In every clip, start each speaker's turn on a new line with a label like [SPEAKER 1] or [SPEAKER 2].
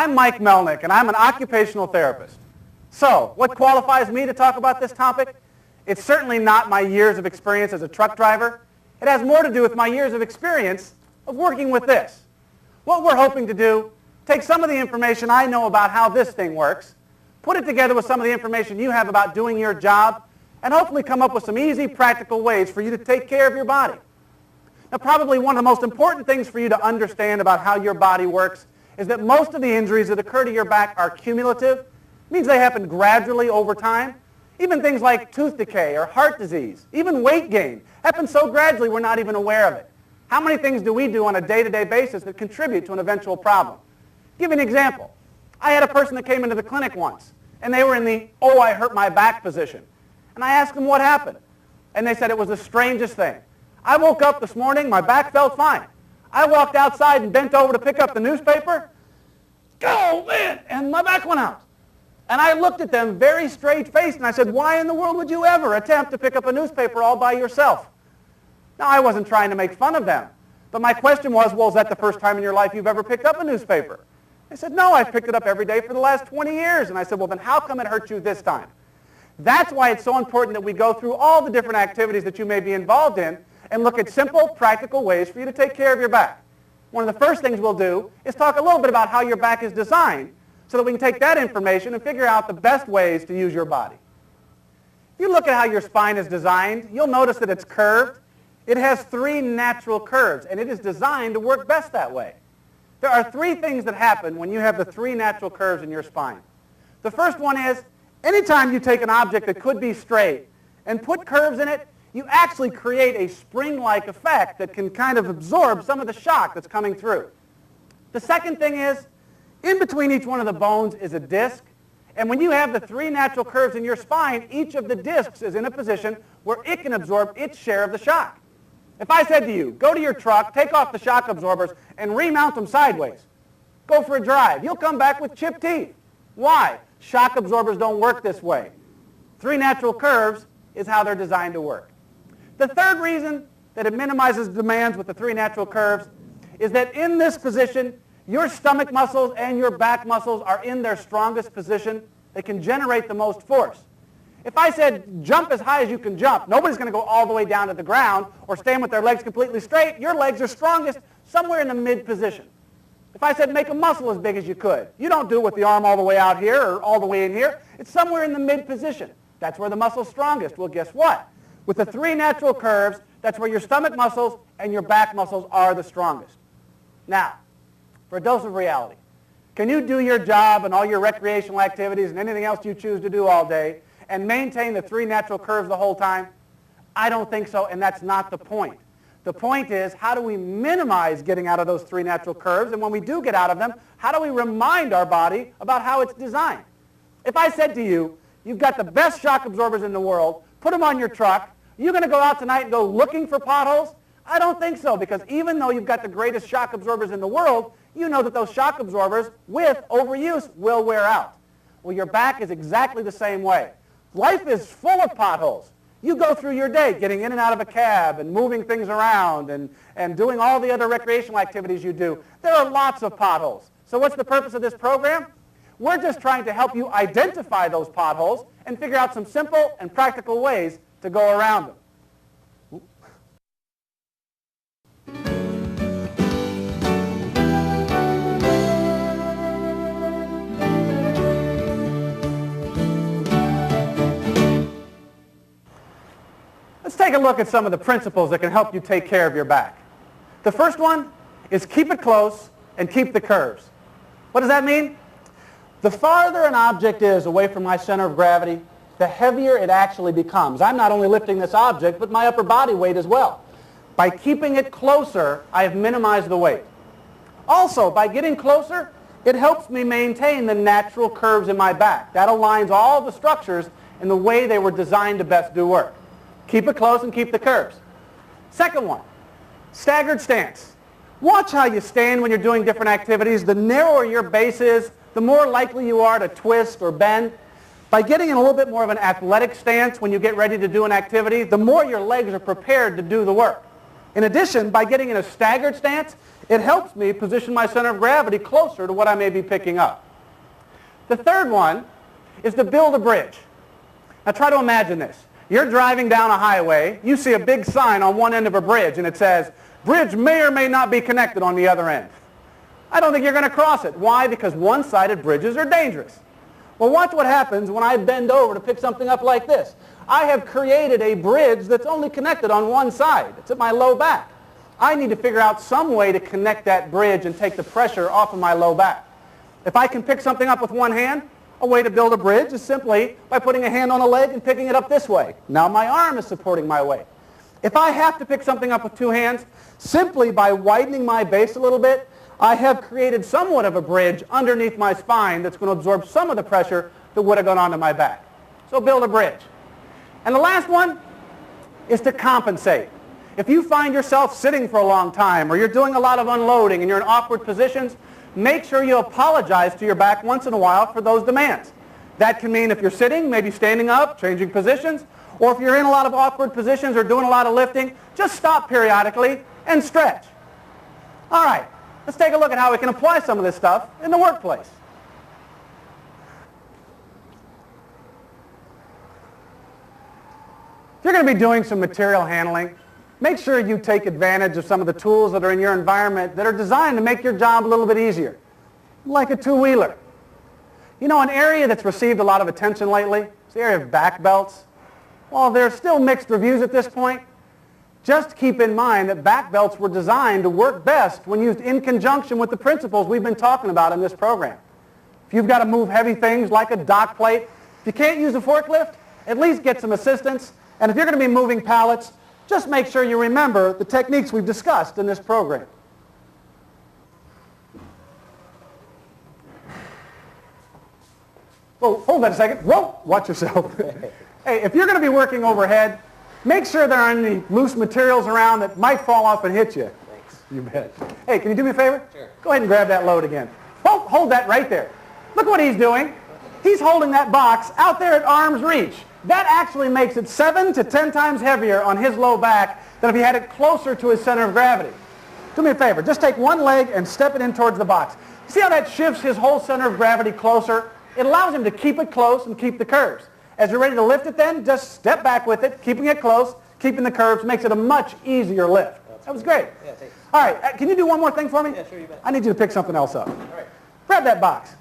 [SPEAKER 1] I'm Mike Melnick, and I'm an occupational therapist. So, what qualifies me to talk about this topic? It's certainly not my years of experience as a truck driver. It has more to do with my years of experience of working with this. What we're hoping to do, take some of the information I know about how this thing works, put it together with some of the information you have about doing your job, and hopefully come up with some easy, practical ways for you to take care of your body. Now, probably one of the most important things for you to understand about how your body works is that most of the injuries that occur to your back are cumulative. It means they happen gradually over time. Even things like tooth decay or heart disease, even weight gain, happen so gradually we're not even aware of it. How many things do we do on a day-to-day basis that contribute to an eventual problem? Give you an example. I had a person that came into the clinic once, and they were in the, oh, I hurt my back position. And I asked them what happened. And they said it was the strangest thing. I woke up this morning, my back felt fine. I walked outside and bent over to pick up the newspaper. Go, man! And my back went out. And I looked at them very straight-faced, and I said, why in the world would you ever attempt to pick up a newspaper all by yourself? Now, I wasn't trying to make fun of them. But my question was, well, is that the first time in your life you've ever picked up a newspaper? They said, no, I've picked it up every day for the last 20 years. And I said, well, then how come it hurt you this time? That's why it's so important that we go through all the different activities that you may be involved in and look at simple, practical ways for you to take care of your back. One of the first things we'll do is talk a little bit about how your back is designed so that we can take that information and figure out the best ways to use your body. If you look at how your spine is designed, you'll notice that it's curved. It has 3 natural curves, and it is designed to work best that way. There are 3 things that happen when you have the 3 natural curves in your spine. The first one is, anytime you take an object that could be straight and put curves in it, you actually create a spring-like effect that can kind of absorb some of the shock that's coming through. The second thing is, in between each one of the bones is a disc, and when you have the 3 natural curves in your spine, each of the discs is in a position where it can absorb its share of the shock. If I said to you, go to your truck, take off the shock absorbers, and remount them sideways, go for a drive, you'll come back with chipped teeth. Why? Shock absorbers don't work this way. 3 natural curves is how they're designed to work. The third reason that it minimizes demands with the 3 natural curves is that in this position, your stomach muscles and your back muscles are in their strongest position. They can generate the most force. If I said jump as high as you can jump, nobody's going to go all the way down to the ground or stand with their legs completely straight. Your legs are strongest somewhere in the mid position. If I said make a muscle as big as you could, you don't do it with the arm all the way out here or all the way in here. It's somewhere in the mid position. That's where the muscle's strongest. Well, guess what? With the 3 natural curves, that's where your stomach muscles and your back muscles are the strongest. Now, for a dose of reality, can you do your job and all your recreational activities and anything else you choose to do all day and maintain the 3 natural curves the whole time? I don't think so, and that's not the point. The point is, how do we minimize getting out of those 3 natural curves? And when we do get out of them, how do we remind our body about how it's designed? If I said to you, you've got the best shock absorbers in the world, put them on your truck, you're going to go out tonight and go looking for potholes? I don't think so, because even though you've got the greatest shock absorbers in the world, you know that those shock absorbers, with overuse, will wear out. Well, your back is exactly the same way. Life is full of potholes. You go through your day getting in and out of a cab and moving things around and doing all the other recreational activities you do. There are lots of potholes. So what's the purpose of this program? We're just trying to help you identify those potholes and figure out some simple and practical ways to go around them. Let's take a look at some of the principles that can help you take care of your back. The first one is keep it close and keep the curves. What does that mean? The farther an object is away from my center of gravity, the heavier it actually becomes. I'm not only lifting this object, but my upper body weight as well. By keeping it closer, I have minimized the weight. Also, by getting closer, it helps me maintain the natural curves in my back. That aligns all the structures in the way they were designed to best do work. Keep it close and keep the curves. Second one, staggered stance. Watch how you stand when you're doing different activities. The narrower your base is, the more likely you are to twist or bend. By getting in a little bit more of an athletic stance when you get ready to do an activity, the more your legs are prepared to do the work. In addition, by getting in a staggered stance, It helps me position my center of gravity closer to what I may be picking up. The third one is to build a bridge. Now try to imagine this. You're driving down a highway, you see a big sign on one end of a bridge and it says, bridge may or may not be connected on the other end. I don't think you're going to cross it. Why? Because one-sided bridges are dangerous. Well, watch what happens when I bend over to pick something up like this. I have created a bridge that's only connected on one side. It's at my low back. I need to figure out some way to connect that bridge and take the pressure off of my low back. If I can pick something up with one hand, a way to build a bridge is simply by putting a hand on a leg and picking it up this way. Now my arm is supporting my weight. If I have to pick something up with two hands, simply by widening my base a little bit, I have created somewhat of a bridge underneath my spine that's going to absorb some of the pressure that would have gone onto my back. So build a bridge. And the last one is to compensate. If you find yourself sitting for a long time or you're doing a lot of unloading and you're in awkward positions, make sure you apologize to your back once in a while for those demands. That can mean if you're sitting, maybe standing up, changing positions, or if you're in a lot of awkward positions or doing a lot of lifting, just stop periodically and stretch. All right, let's take a look at how we can apply some of this stuff in the workplace. If you're going to be doing some material handling, make sure you take advantage of some of the tools that are in your environment that are designed to make your job a little bit easier, like a two-wheeler. You know, an area that's received a lot of attention lately is the area of back belts. While there's still mixed reviews at this point, just keep in mind that back belts were designed to work best when used in conjunction with the principles we've been talking about in this program. If you've got to move heavy things like a dock plate, if you can't use a forklift, at least get some assistance. And if you're going to be moving pallets, just make sure you remember the techniques we've discussed in this program. Well, hold that a second. Whoa, watch yourself. Hey, if you're going to be working overhead, make sure there aren't any loose materials around that might fall off and hit you.
[SPEAKER 2] Thanks.
[SPEAKER 1] You bet. Hey, can you do me a favor?
[SPEAKER 2] Sure.
[SPEAKER 1] Go ahead and grab that load again. Hold that right there. Look what he's doing. He's holding that box out there at arm's reach. That actually makes it 7 to 10 times heavier on his low back than if he had it closer to his center of gravity. Do me a favor. Just take one leg and step it in towards the box. See how that shifts his whole center of gravity closer? It allows him to keep it close and keep the curves. As you're ready to lift it then, just step back with it, keeping it close, keeping the curves, makes it a much easier lift. That was great.
[SPEAKER 2] Yeah, thanks.
[SPEAKER 1] All right, can you do one more thing for me?
[SPEAKER 2] Yeah, sure, you bet.
[SPEAKER 1] I need you to pick something else up.
[SPEAKER 2] All right.
[SPEAKER 1] Grab that box.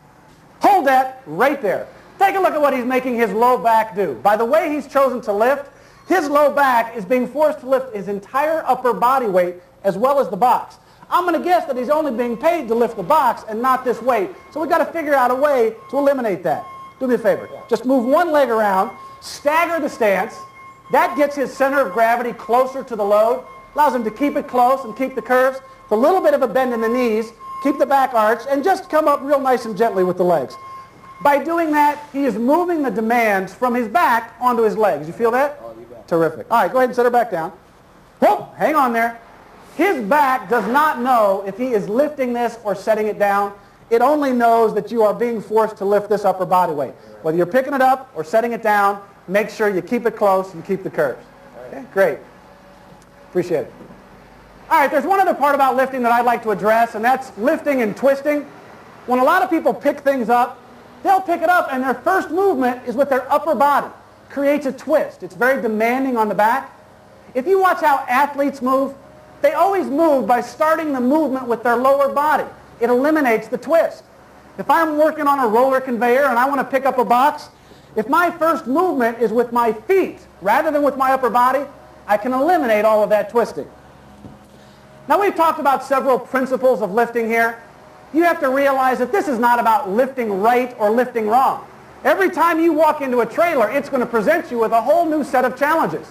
[SPEAKER 1] Hold that right there. Take a look at what he's making his low back do. By the way he's chosen to lift, his low back is being forced to lift his entire upper body weight as well as the box. I'm going to guess that he's only being paid to lift the box and not this weight. So we've got to figure out a way to eliminate that. Do me a favor. Just move one leg around, stagger the stance. That gets his center of gravity closer to the load, allows him to keep it close and keep the curves. With a little bit of a bend in the knees, keep the back arched, and just come up real nice and gently with the legs. By doing that, he is moving the demands from his back onto his legs. You feel that?
[SPEAKER 2] Oh, you bet.
[SPEAKER 1] Terrific. All right, go ahead and set her back down. Whoop, hang on there. His back does not know if he is lifting this or setting it down. It only knows that you are being forced to lift this upper body weight. Whether you're picking it up or setting it down, make sure you keep it close and keep the curves. Okay, great. Appreciate it. All right, there's one other part about lifting that I'd like to address, and that's lifting and twisting. When a lot of people pick things up, they'll pick it up and their first movement is with their upper body. Creates a twist. It's very demanding on the back. If you watch how athletes move, they always move by starting the movement with their lower body. It eliminates the twist. If I'm working on a roller conveyor and I want to pick up a box, if my first movement is with my feet rather than with my upper body, I can eliminate all of that twisting. Now we've talked about several principles of lifting here. You have to realize that this is not about lifting right or lifting wrong. Every time you walk into a trailer, it's going to present you with a whole new set of challenges.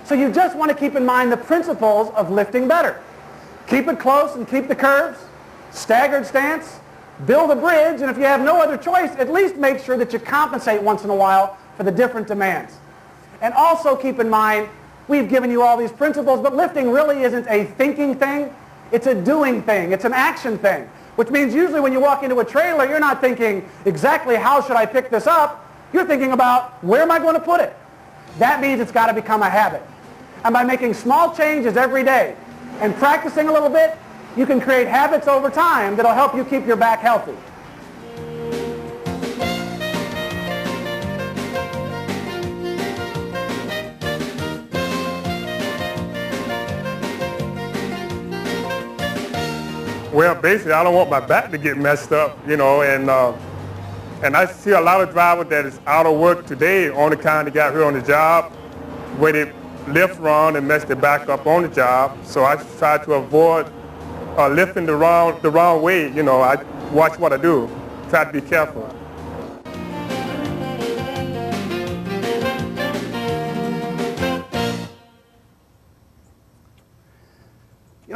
[SPEAKER 1] So you just want to keep in mind the principles of lifting better. Keep it close and keep the curves. Staggered stance. Build a bridge, and if you have no other choice, at least make sure that you compensate once in a while for the different demands. And also keep in mind, we've given you all these principles, but lifting really isn't a thinking thing. It's a doing thing. It's an action thing. Which means usually when you walk into a trailer, you're not thinking exactly how should I pick this up. You're thinking about where am I going to put it. That means it's got to become a habit. And by making small changes every day and practicing a little bit, You can create habits over time that'll help you keep your back healthy.
[SPEAKER 2] Well, basically, I don't want my back to get messed up, and I see a lot of drivers that is out of work today on the kind that got hurt on the job, where they lift wrong and mess their back up on the job. So I try to avoid lifting the wrong way. I watch what I do, try to be careful.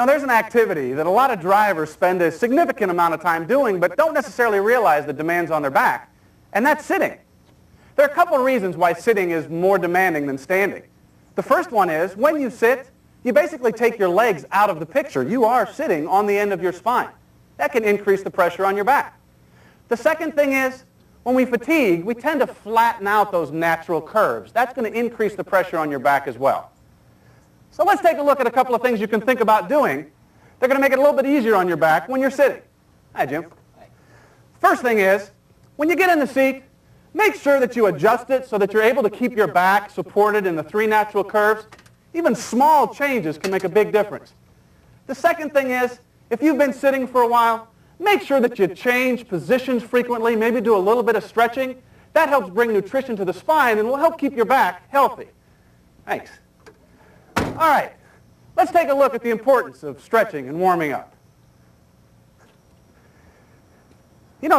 [SPEAKER 1] There's an activity that a lot of drivers spend a significant amount of time doing but don't necessarily realize the demands on their back, and that's sitting. There are a couple of reasons why sitting is more demanding than standing. The first one is when you sit, you basically take your legs out of the picture. You are sitting on the end of your spine. That can increase the pressure on your back. The second thing is when we fatigue, we tend to flatten out those natural curves. That's going to increase the pressure on your back as well. So let's take a look at a couple of things you can think about doing. They're going to make it a little bit easier on your back when you're sitting. Hi, Jim. First thing is, when you get in the seat, make sure that you adjust it so that you're able to keep your back supported in the three natural curves. Even small changes can make a big difference. The second thing is, if you've been sitting for a while, make sure that you change positions frequently, maybe do a little bit of stretching. That helps bring nutrition to the spine and will help keep your back healthy. Thanks. All right, let's take a look at the importance of stretching and warming up.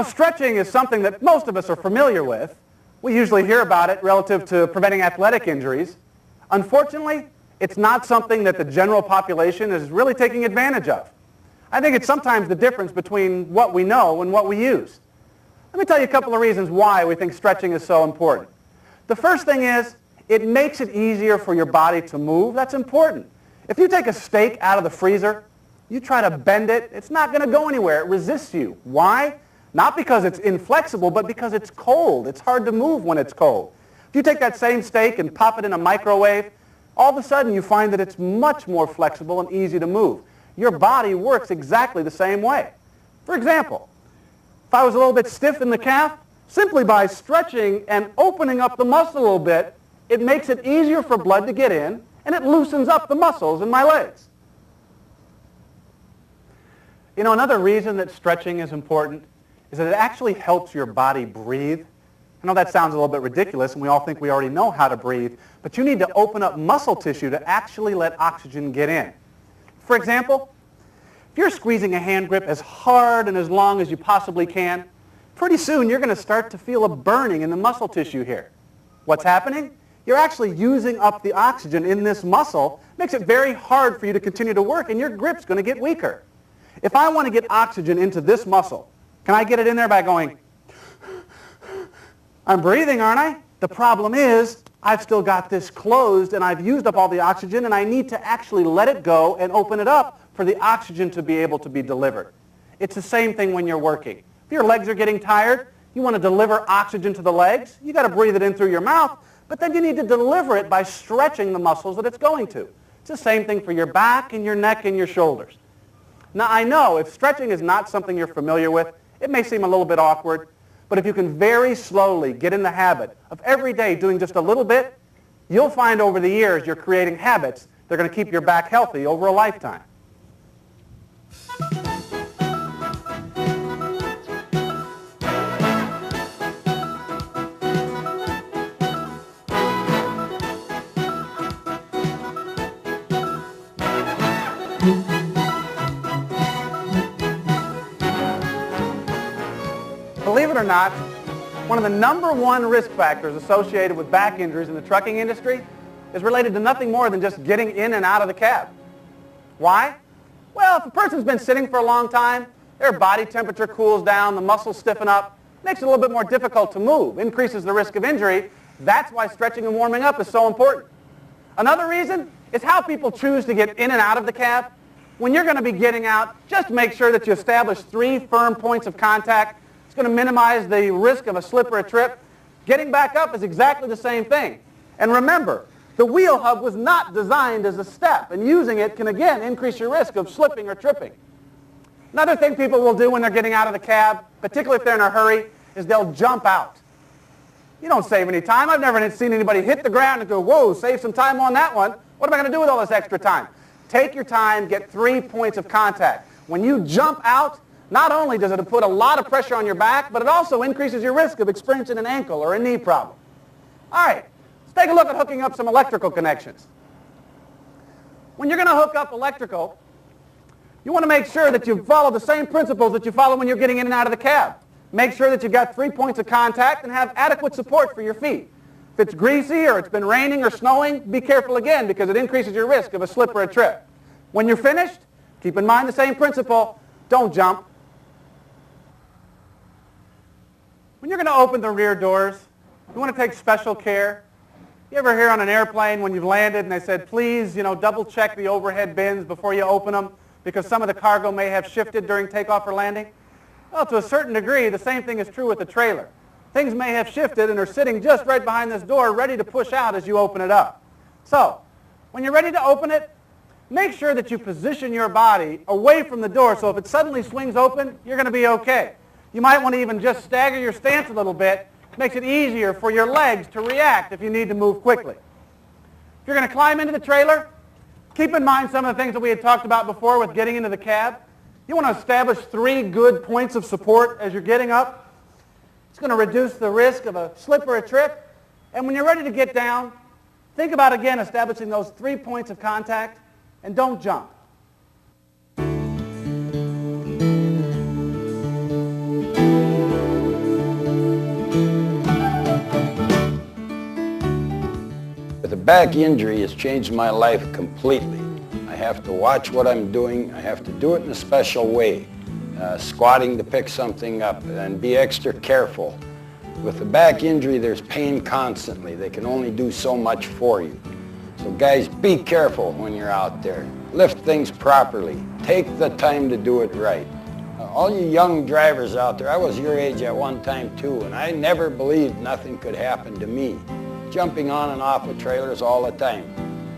[SPEAKER 1] Stretching is something that most of us are familiar with. We usually hear about it relative to preventing athletic injuries. Unfortunately, it's not something that the general population is really taking advantage of. I think it's sometimes the difference between what we know and what we use. Let me tell you a couple of reasons why we think stretching is so important. The first thing is, it makes it easier for your body to move. That's important. If you take a steak out of the freezer, you try to bend it, it's not going to go anywhere. It resists you. Why? Not because it's inflexible, but because it's cold. It's hard to move when it's cold. If you take that same steak and pop it in a microwave, all of a sudden you find that it's much more flexible and easy to move. Your body works exactly the same way. For example, if I was a little bit stiff in the calf, simply by stretching and opening up the muscle a little bit, it makes it easier for blood to get in, and it loosens up the muscles in my legs. Another reason that stretching is important is that it actually helps your body breathe. I know that sounds a little bit ridiculous, and we all think we already know how to breathe, but you need to open up muscle tissue to actually let oxygen get in. For example, if you're squeezing a hand grip as hard and as long as you possibly can, pretty soon you're going to start to feel a burning in the muscle tissue here. What's happening? You're actually using up the oxygen in this muscle. Makes it very hard for you to continue to work, and your grip's going to get weaker. If I want to get oxygen into this muscle, can I get it in there by going, I'm breathing, aren't I? The problem is, I've still got this closed, and I've used up all the oxygen, and I need to actually let it go and open it up for the oxygen to be able to be delivered. It's the same thing when you're working. If your legs are getting tired, you want to deliver oxygen to the legs, you got to breathe it in through your mouth, but then you need to deliver it by stretching the muscles that it's going to. It's the same thing for your back and your neck and your shoulders. Now, I know if stretching is not something you're familiar with, it may seem a little bit awkward, but if you can very slowly get in the habit of every day doing just a little bit, you'll find over the years you're creating habits that are going to keep your back healthy over a lifetime. Believe it or not, one of the number one risk factors associated with back injuries in the trucking industry is related to nothing more than just getting in and out of the cab. Why? Well, if a person's been sitting for a long time, their body temperature cools down, the muscles stiffen up, makes it a little bit more difficult to move, increases the risk of injury. That's why stretching and warming up is so important. Another reason is how people choose to get in and out of the cab. When you're going to be getting out, just make sure that you establish 3 firm points of contact. It's going to minimize the risk of a slip or a trip. Getting back up is exactly the same thing. And remember, the wheel hub was not designed as a step, and using it can again increase your risk of slipping or tripping. Another thing people will do when they're getting out of the cab, particularly if they're in a hurry, is they'll jump out. You don't save any time. I've never seen anybody hit the ground and go, whoa, save some time on that one. What am I going to do with all this extra time? Take your time, get 3 points of contact. When you jump out, not only does it put a lot of pressure on your back, but it also increases your risk of experiencing an ankle or a knee problem. All right, let's take a look at hooking up some electrical connections. When you're going to hook up electrical, you want to make sure that you follow the same principles that you follow when you're getting in and out of the cab. Make sure that you've got 3 points of contact and have adequate support for your feet. If it's greasy or it's been raining or snowing, be careful again because it increases your risk of a slip or a trip. When you're finished, keep in mind the same principle. Don't jump. When you're going to open the rear doors, you want to take special care. You ever hear on an airplane when you've landed and they said, please, double check the overhead bins before you open them because some of the cargo may have shifted during takeoff or landing? Well, to a certain degree, the same thing is true with the trailer. Things may have shifted and are sitting just right behind this door ready to push out as you open it up. So, when you're ready to open it, make sure that you position your body away from the door so if it suddenly swings open, you're going to be okay. You might want to even just stagger your stance a little bit. It makes it easier for your legs to react if you need to move quickly. If you're going to climb into the trailer, keep in mind some of the things that we had talked about before with getting into the cab. You want to establish 3 good points of support as you're getting up. It's going to reduce the risk of a slip or a trip. And when you're ready to get down, think about again establishing those 3 points of contact and don't jump.
[SPEAKER 3] The back injury has changed my life completely. I have to watch what I'm doing. I have to do it in a special way, squatting to pick something up and be extra careful. With a back injury, there's pain constantly. They can only do so much for you. So guys, be careful when you're out there. Lift things properly. Take the time to do it right. All you young drivers out there, I was your age at one time too, and I never believed nothing could happen to me. Jumping on and off of trailers all the time.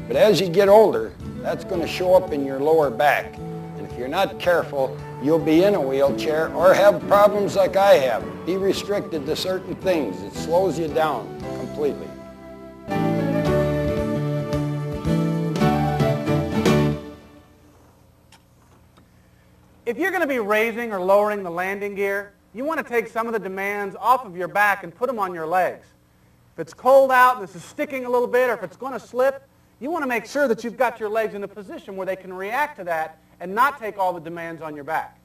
[SPEAKER 3] But as you get older, that's going to show up in your lower back. And if you're not careful, you'll be in a wheelchair or have problems like I have. Be restricted to certain things. It slows you down completely.
[SPEAKER 1] If you're going to be raising or lowering the landing gear, you want to take some of the demands off of your back and put them on your legs. If it's cold out and this is sticking a little bit or if it's going to slip, you want to make sure that you've got your legs in a position where they can react to that and not take all the demands on your back.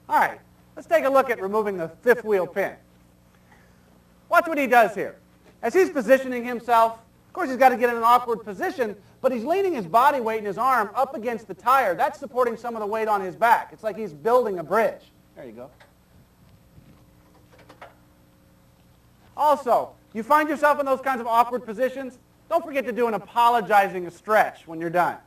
[SPEAKER 1] All right, let's take a look at removing the 5th wheel pin. Watch what he does here. As he's positioning himself, of course he's got to get in an awkward position, but he's leaning his body weight and his arm up against the tire. That's supporting some of the weight on his back. It's like he's building a bridge. There you go. Also, you find yourself in those kinds of awkward positions, don't forget to do an apologizing stretch when you're done.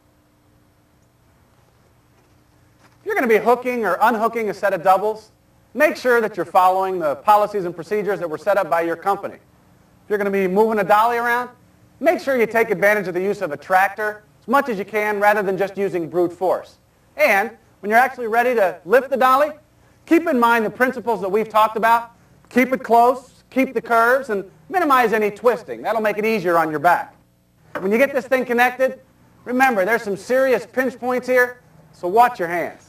[SPEAKER 1] If you're going to be hooking or unhooking a set of doubles, make sure that you're following the policies and procedures that were set up by your company. If you're going to be moving a dolly around, make sure you take advantage of the use of a tractor as much as you can rather than just using brute force. And when you're actually ready to lift the dolly, keep in mind the principles that we've talked about. Keep it close, keep the curves, and minimize any twisting. That'll make it easier on your back. When you get this thing connected, remember there's some serious pinch points here, so watch your hands.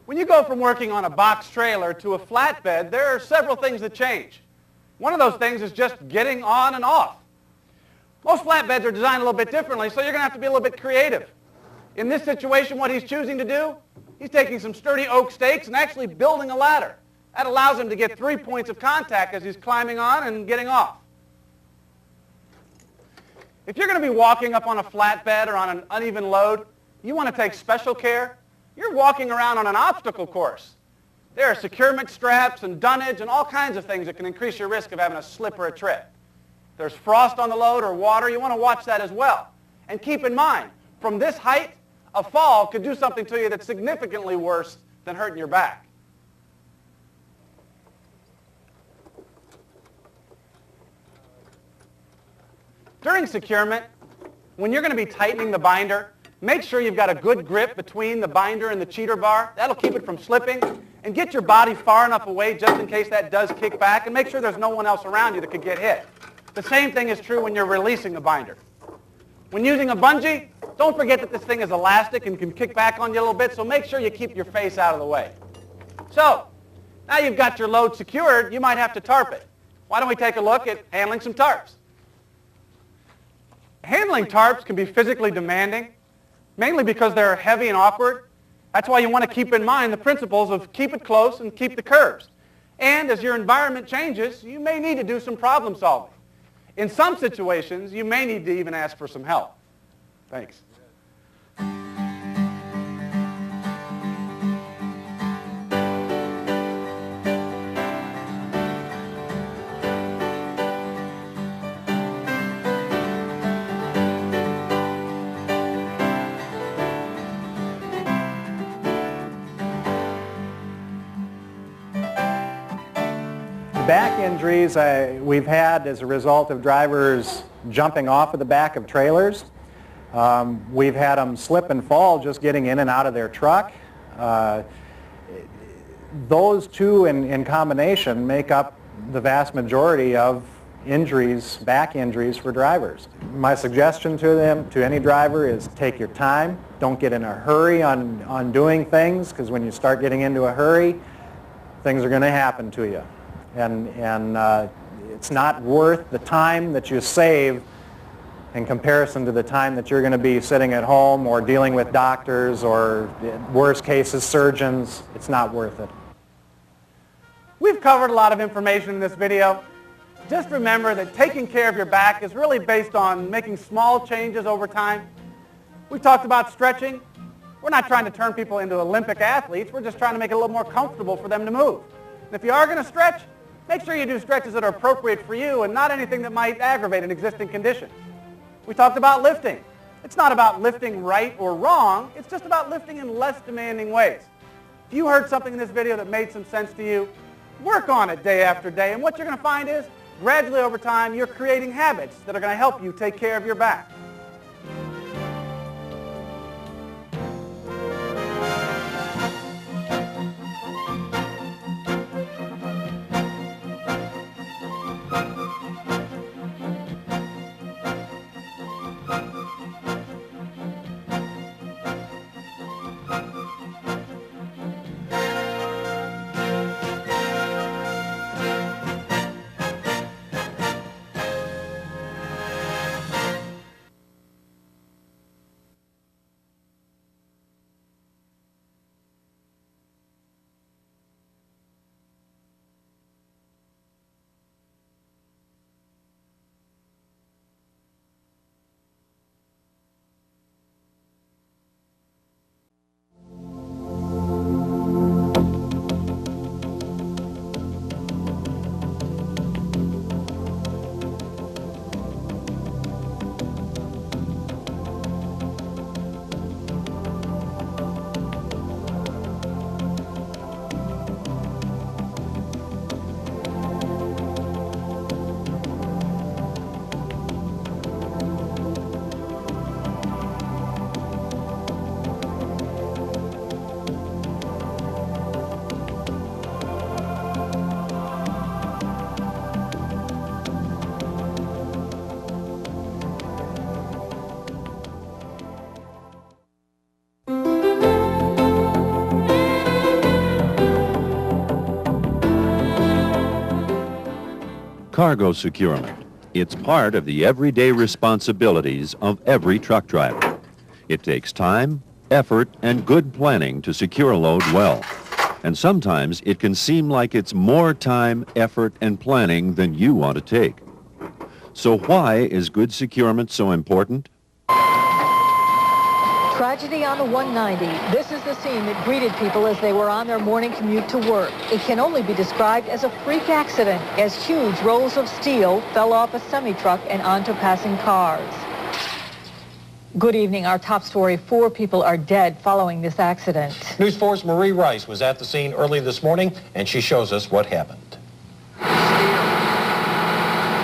[SPEAKER 1] When you go from working on a box trailer to a flatbed, there are several things that change. One of those things is just getting on and off. Most flatbeds are designed a little bit differently, so you're going to have to be a little bit creative. In this situation, what he's choosing to do, he's taking some sturdy oak stakes and actually building a ladder. That allows him to get 3 points of contact as he's climbing on and getting off. If you're going to be walking up on a flatbed or on an uneven load, you want to take special care. You're walking around on an obstacle course. There are securement straps and dunnage and all kinds of things that can increase your risk of having a slip or a trip. There's frost on the load or water. You want to watch that as well. And keep in mind, from this height, a fall could do something to you that's significantly worse than hurting your back. During securement, when you're going to be tightening the binder, make sure you've got a good grip between the binder and the cheater bar. That'll keep it from slipping. And get your body far enough away just in case that does kick back, and make sure there's no one else around you that could get hit. The same thing is true when you're releasing the binder. When using a bungee, don't forget that this thing is elastic and can kick back on you a little bit, so make sure you keep your face out of the way. So, now you've got your load secured, you might have to tarp it. Why don't we take a look at handling some tarps? Handling tarps can be physically demanding, mainly because they're heavy and awkward. That's why you want to keep in mind the principles of keep it close and keep the curves. And as your environment changes, you may need to do some problem solving. In some situations, you may need to even ask for some help. Thanks.
[SPEAKER 4] Back injuries we've had as a result of drivers jumping off of the back of trailers. We've had them slip and fall just getting in and out of their truck. Those two in combination make up the vast majority of injuries, back injuries for drivers. My suggestion to any driver is take your time. Don't get in a hurry on doing things, because when you start getting into a hurry, things are going to happen to you. And it's not worth the time that you save in comparison to the time that you're going to be sitting at home or dealing with doctors or, worst cases, surgeons. It's not worth it.
[SPEAKER 1] We've covered a lot of information in this video. Just remember that taking care of your back is really based on making small changes over time. We talked about stretching. We're not trying to turn people into Olympic athletes. We're just trying to make it a little more comfortable for them to move. And if you are going to stretch, make sure you do stretches that are appropriate for you and not anything that might aggravate an existing condition. We talked about lifting. It's not about lifting right or wrong. It's just about lifting in less demanding ways. If you heard something in this video that made some sense to you, work on it day after day. And what you're going to find is, gradually over time, you're creating habits that are going to help you take care of your back.
[SPEAKER 5] Cargo securement. It's part of the everyday responsibilities of every truck driver. It takes time, effort, and good planning to secure a load well. And sometimes it can seem like it's more time, effort, and planning than you want to take. So why is good securement so important?
[SPEAKER 6] Tragedy on the 190. This is the scene that greeted people as they were on their morning commute to work. It can only be described as a freak accident, as huge rolls of steel fell off a semi-truck and onto passing cars. Good evening. Our top story, 4 people are dead following this accident.
[SPEAKER 7] News 4's Marie Rice was at the scene early this morning, and she shows us what happened.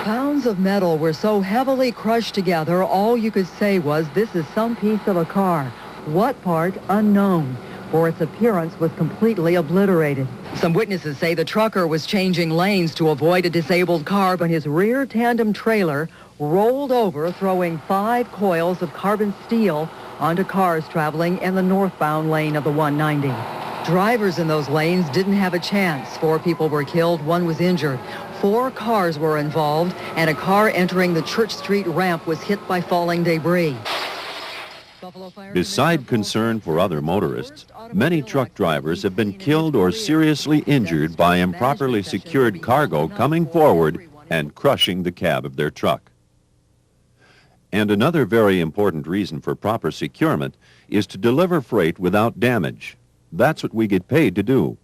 [SPEAKER 8] Pounds of metal were so heavily crushed together, all you could say was, this is some piece of a car. What part? Unknown, for its appearance was completely obliterated. Some witnesses say the trucker was changing lanes to avoid a disabled car, but his rear tandem trailer rolled over, throwing 5 coils of carbon steel onto cars traveling in the northbound lane of the 190. Drivers in those lanes didn't have a chance. 4 people were killed, 1 was injured. 4 cars were involved, and a car entering the Church Street ramp was hit by falling debris.
[SPEAKER 5] Beside concern for other motorists, many truck drivers have been killed or seriously injured by improperly secured cargo coming forward and crushing the cab of their truck. And another very important reason for proper securement is to deliver freight without damage. That's what we get paid to do.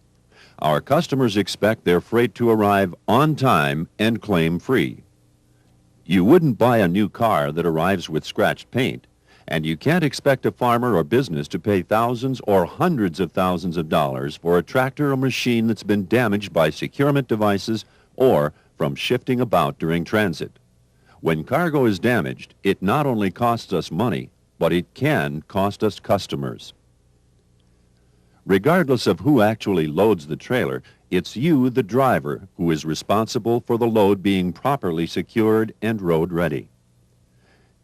[SPEAKER 5] Our customers expect their freight to arrive on time and claim-free. You wouldn't buy a new car that arrives with scratched paint, and you can't expect a farmer or business to pay thousands or hundreds of thousands of dollars for a tractor or machine that's been damaged by securement devices or from shifting about during transit. When cargo is damaged, it not only costs us money, but it can cost us customers. Regardless of who actually loads the trailer, it's you, the driver, who is responsible for the load being properly secured and road ready.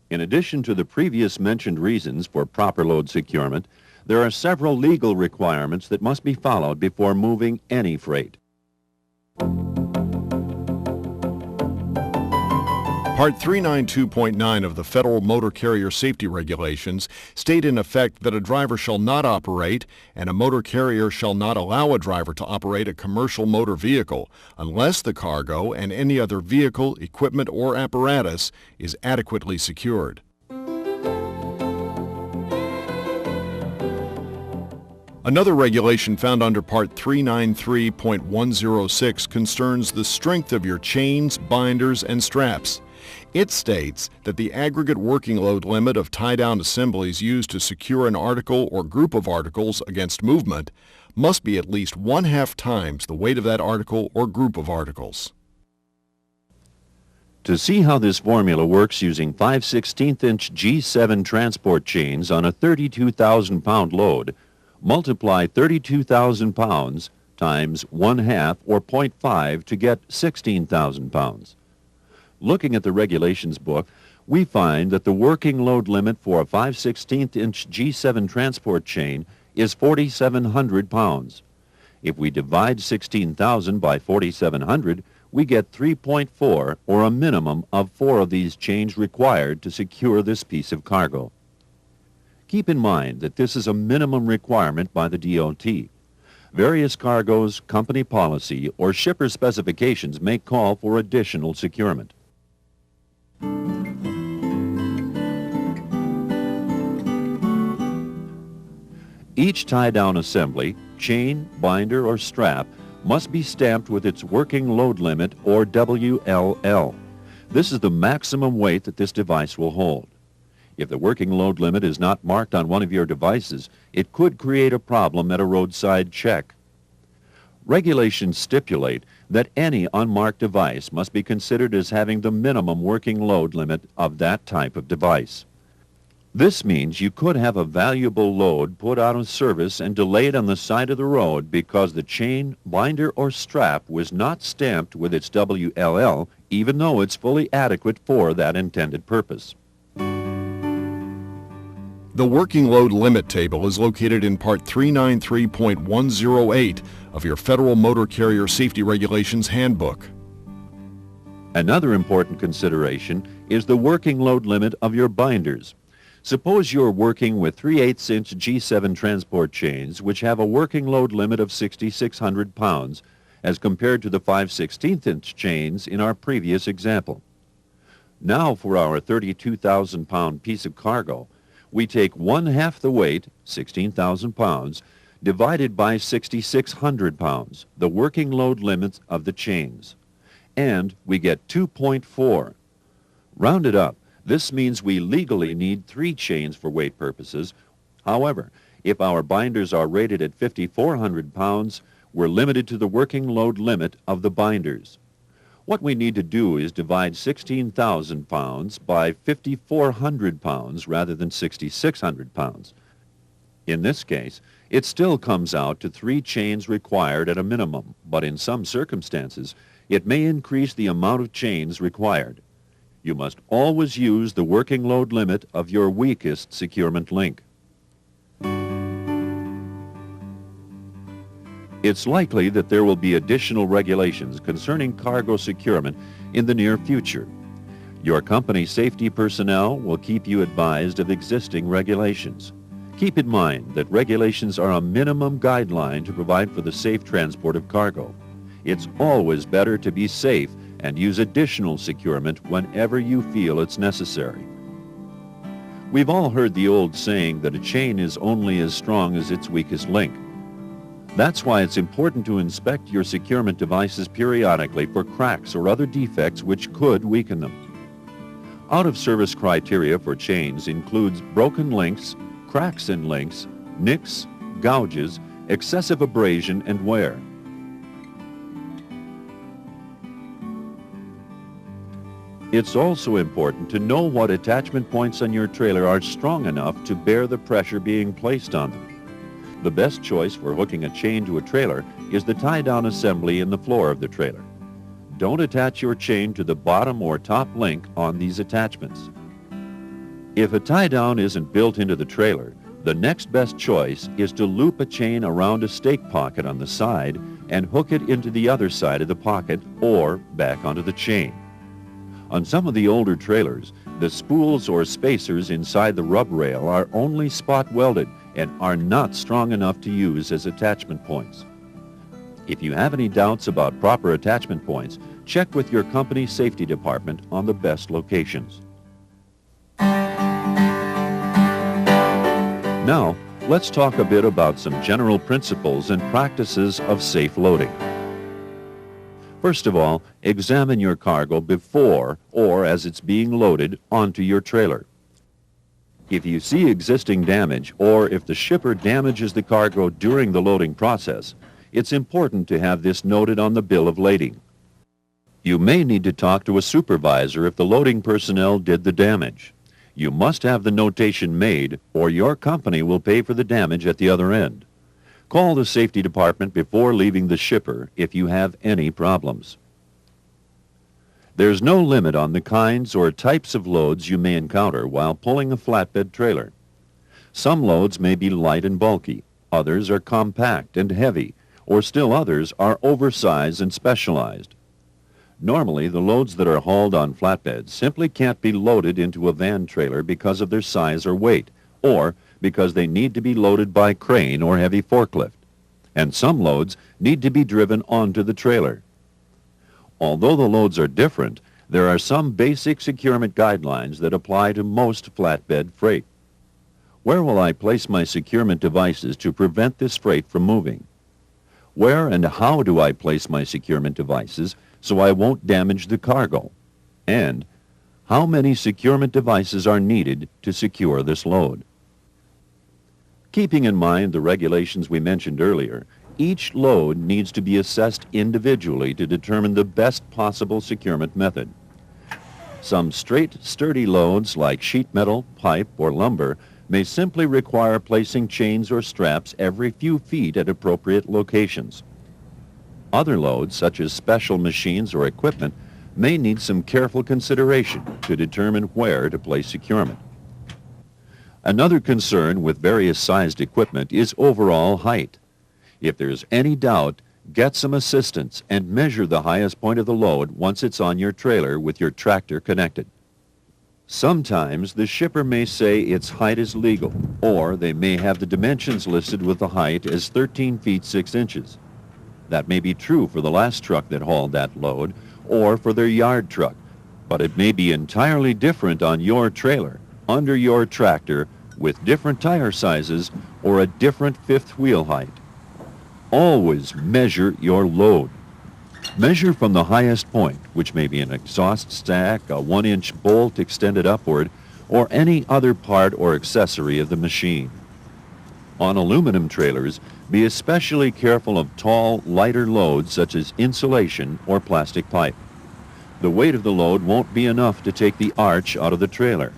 [SPEAKER 5] In addition to the previous mentioned reasons for proper load securement, there are several legal requirements that must be followed before moving any freight.
[SPEAKER 9] Part 392.9 of the Federal Motor Carrier Safety Regulations state in effect that a driver shall not operate and a motor carrier shall not allow a driver to operate a commercial motor vehicle unless the cargo and any other vehicle, equipment, or apparatus is adequately secured. Another regulation found under Part 393.106 concerns the strength of your chains, binders, and straps. It states that the aggregate working load limit of tie-down assemblies used to secure an article or group of articles against movement must be at least 1/2 times the weight of that article or group of articles.
[SPEAKER 5] To see how this formula works using 5/16" G7 transport chains on a 32,000-pound load, multiply 32,000 pounds times 1/2 or 0.5 to get 16,000 pounds. Looking at the regulations book, we find that the working load limit for a 5/16" G7 transport chain is 4,700 pounds. If we divide 16,000 by 4,700, we get 3.4, or a minimum of 4 of these chains required to secure this piece of cargo. Keep in mind that this is a minimum requirement by the DOT. Various cargoes, company policy, or shipper specifications may call for additional securement. Each tie-down assembly, chain, binder, or strap must be stamped with its working load limit, or WLL. This is the maximum weight that this device will hold. If the working load limit is not marked on one of your devices, it could create a problem at a roadside check. Regulations stipulate that any unmarked device must be considered as having the minimum working load limit of that type of device. This means you could have a valuable load put out of service and delayed on the side of the road because the chain, binder, or strap was not stamped with its WLL, even though it's fully adequate for that intended purpose.
[SPEAKER 9] The working load limit table is located in Part 393.108 of your Federal Motor Carrier Safety Regulations Handbook.
[SPEAKER 5] Another important consideration is the working load limit of your binders. Suppose you're working with 3/8" G7 transport chains, which have a working load limit of 6,600 pounds, as compared to the 5/16" chains in our previous example. Now for our 32,000-pound piece of cargo, we take 1/2 the weight, 16,000 pounds, divided by 6,600 pounds, the working load limit of the chains. And we get 2.4. Rounded up, This means we legally need 3 chains for weight purposes. However, if our binders are rated at 5,400 pounds, we're limited to the working load limit of the binders. What we need to do is divide 16,000 pounds by 5,400 pounds rather than 6,600 pounds. In this case, it still comes out to 3 chains required at a minimum, but in some circumstances, it may increase the amount of chains required. You must always use the working load limit of your weakest securement link. It's likely that there will be additional regulations concerning cargo securement in the near future. Your company safety personnel will keep you advised of existing regulations. Keep in mind that regulations are a minimum guideline to provide for the safe transport of cargo. It's always better to be safe and use additional securement whenever you feel it's necessary. We've all heard the old saying that a chain is only as strong as its weakest link. That's why it's important to inspect your securement devices periodically for cracks or other defects which could weaken them. Out-of-service criteria for chains includes broken links, cracks in links, nicks, gouges, excessive abrasion, and wear. It's also important to know what attachment points on your trailer are strong enough to bear the pressure being placed on them. The best choice for hooking a chain to a trailer is the tie-down assembly in the floor of the trailer. Don't attach your chain to the bottom or top link on these attachments. If a tie-down isn't built into the trailer, the next best choice is to loop a chain around a stake pocket on the side and hook it into the other side of the pocket or back onto the chain. On some of the older trailers, the spools or spacers inside the rub rail are only spot welded and are not strong enough to use as attachment points. If you have any doubts about proper attachment points, check with your company's safety department on the best locations. Now, let's talk a bit about some general principles and practices of safe loading. First of all, examine your cargo before or as it's being loaded onto your trailer. If you see existing damage or if the shipper damages the cargo during the loading process, it's important to have this noted on the bill of lading. You may need to talk to a supervisor if the loading personnel did the damage. You must have the notation made or your company will pay for the damage at the other end. Call the safety department before leaving the shipper if you have any problems. There's no limit on the kinds or types of loads you may encounter while pulling a flatbed trailer. Some loads may be light and bulky, others are compact and heavy, or still others are oversized and specialized. Normally, the loads that are hauled on flatbeds simply can't be loaded into a van trailer because of their size or weight, or because they need to be loaded by crane or heavy forklift. And some loads need to be driven onto the trailer. Although the loads are different, there are some basic securement guidelines that apply to most flatbed freight. Where will I place my securement devices to prevent this freight from moving? Where and how do I place my securement devices so I won't damage the cargo? And how many securement devices are needed to secure this load? Keeping in mind the regulations we mentioned earlier, each load needs to be assessed individually to determine the best possible securement method. Some straight, sturdy loads like sheet metal, pipe, or lumber may simply require placing chains or straps every few feet at appropriate locations. Other loads, such as special machines or equipment, may need some careful consideration to determine where to place securement. Another concern with various sized equipment is overall height. If there's any doubt, get some assistance and measure the highest point of the load once it's on your trailer with your tractor connected. Sometimes the shipper may say its height is legal, or they may have the dimensions listed with the height as 13 feet 6 inches. That may be true for the last truck that hauled that load, or for their yard truck, but it may be entirely different on your trailer, under your tractor, with different tire sizes, or a different fifth wheel height. Always measure your load. Measure from the highest point, which may be an exhaust stack, a 1-inch bolt extended upward, or any other part or accessory of the machine. On aluminum trailers, be especially careful of tall, lighter loads such as insulation or plastic pipe. The weight of the load won't be enough to take the arch out of the trailer.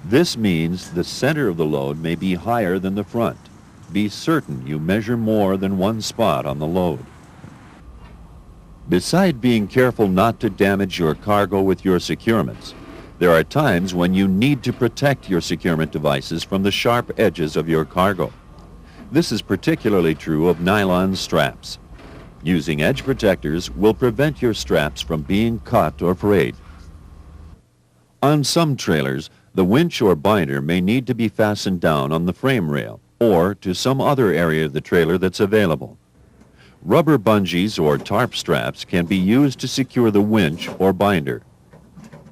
[SPEAKER 5] This means the center of the load may be higher than the front. Be certain you measure more than one spot on the load. Beside being careful not to damage your cargo with your securements, there are times when you need to protect your securement devices from the sharp edges of your cargo. This is particularly true of nylon straps. Using edge protectors will prevent your straps from being cut or frayed. On some trailers, the winch or binder may need to be fastened down on the frame rail or to some other area of the trailer that's available. Rubber bungees or tarp straps can be used to secure the winch or binder.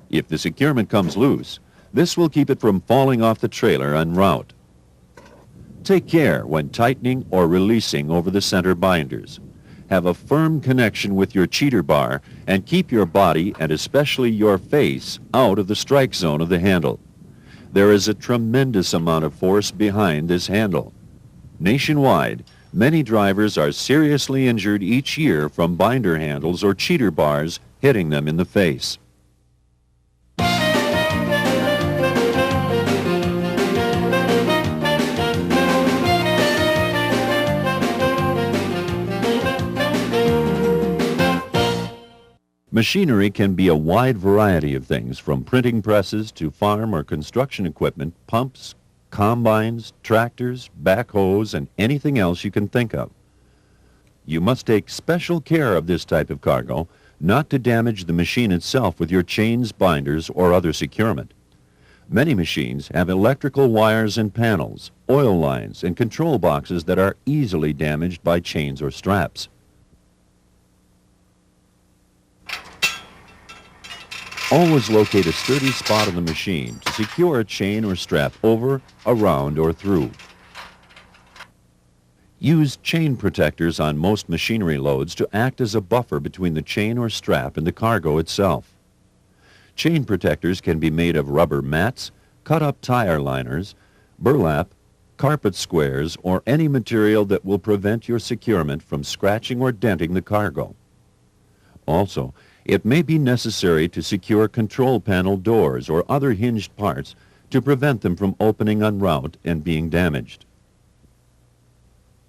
[SPEAKER 5] If the securement comes loose, this will keep it from falling off the trailer en route. Take care when tightening or releasing over the center binders. Have a firm connection with your cheater bar and keep your body and especially your face out of the strike zone of the handle. There is a tremendous amount of force behind this handle. Nationwide, many drivers are seriously injured each year from binder handles or cheater bars hitting them in the face. Machinery can be a wide variety of things, from printing presses to farm or construction equipment, pumps, combines, tractors, backhoes, and anything else you can think of. You must take special care of this type of cargo, not to damage the machine itself with your chains, binders, or other securement. Many machines have electrical wires and panels, oil lines, and control boxes that are easily damaged by chains or straps. Always locate a sturdy spot on the machine to secure a chain or strap over, around, or through. Use chain protectors on most machinery loads to act as a buffer between the chain or strap and the cargo itself. Chain protectors can be made of rubber mats, cut-up tire liners, burlap, carpet squares, or any material that will prevent your securement from scratching or denting the cargo. Also, it may be necessary to secure control panel doors or other hinged parts to prevent them from opening en route and being damaged.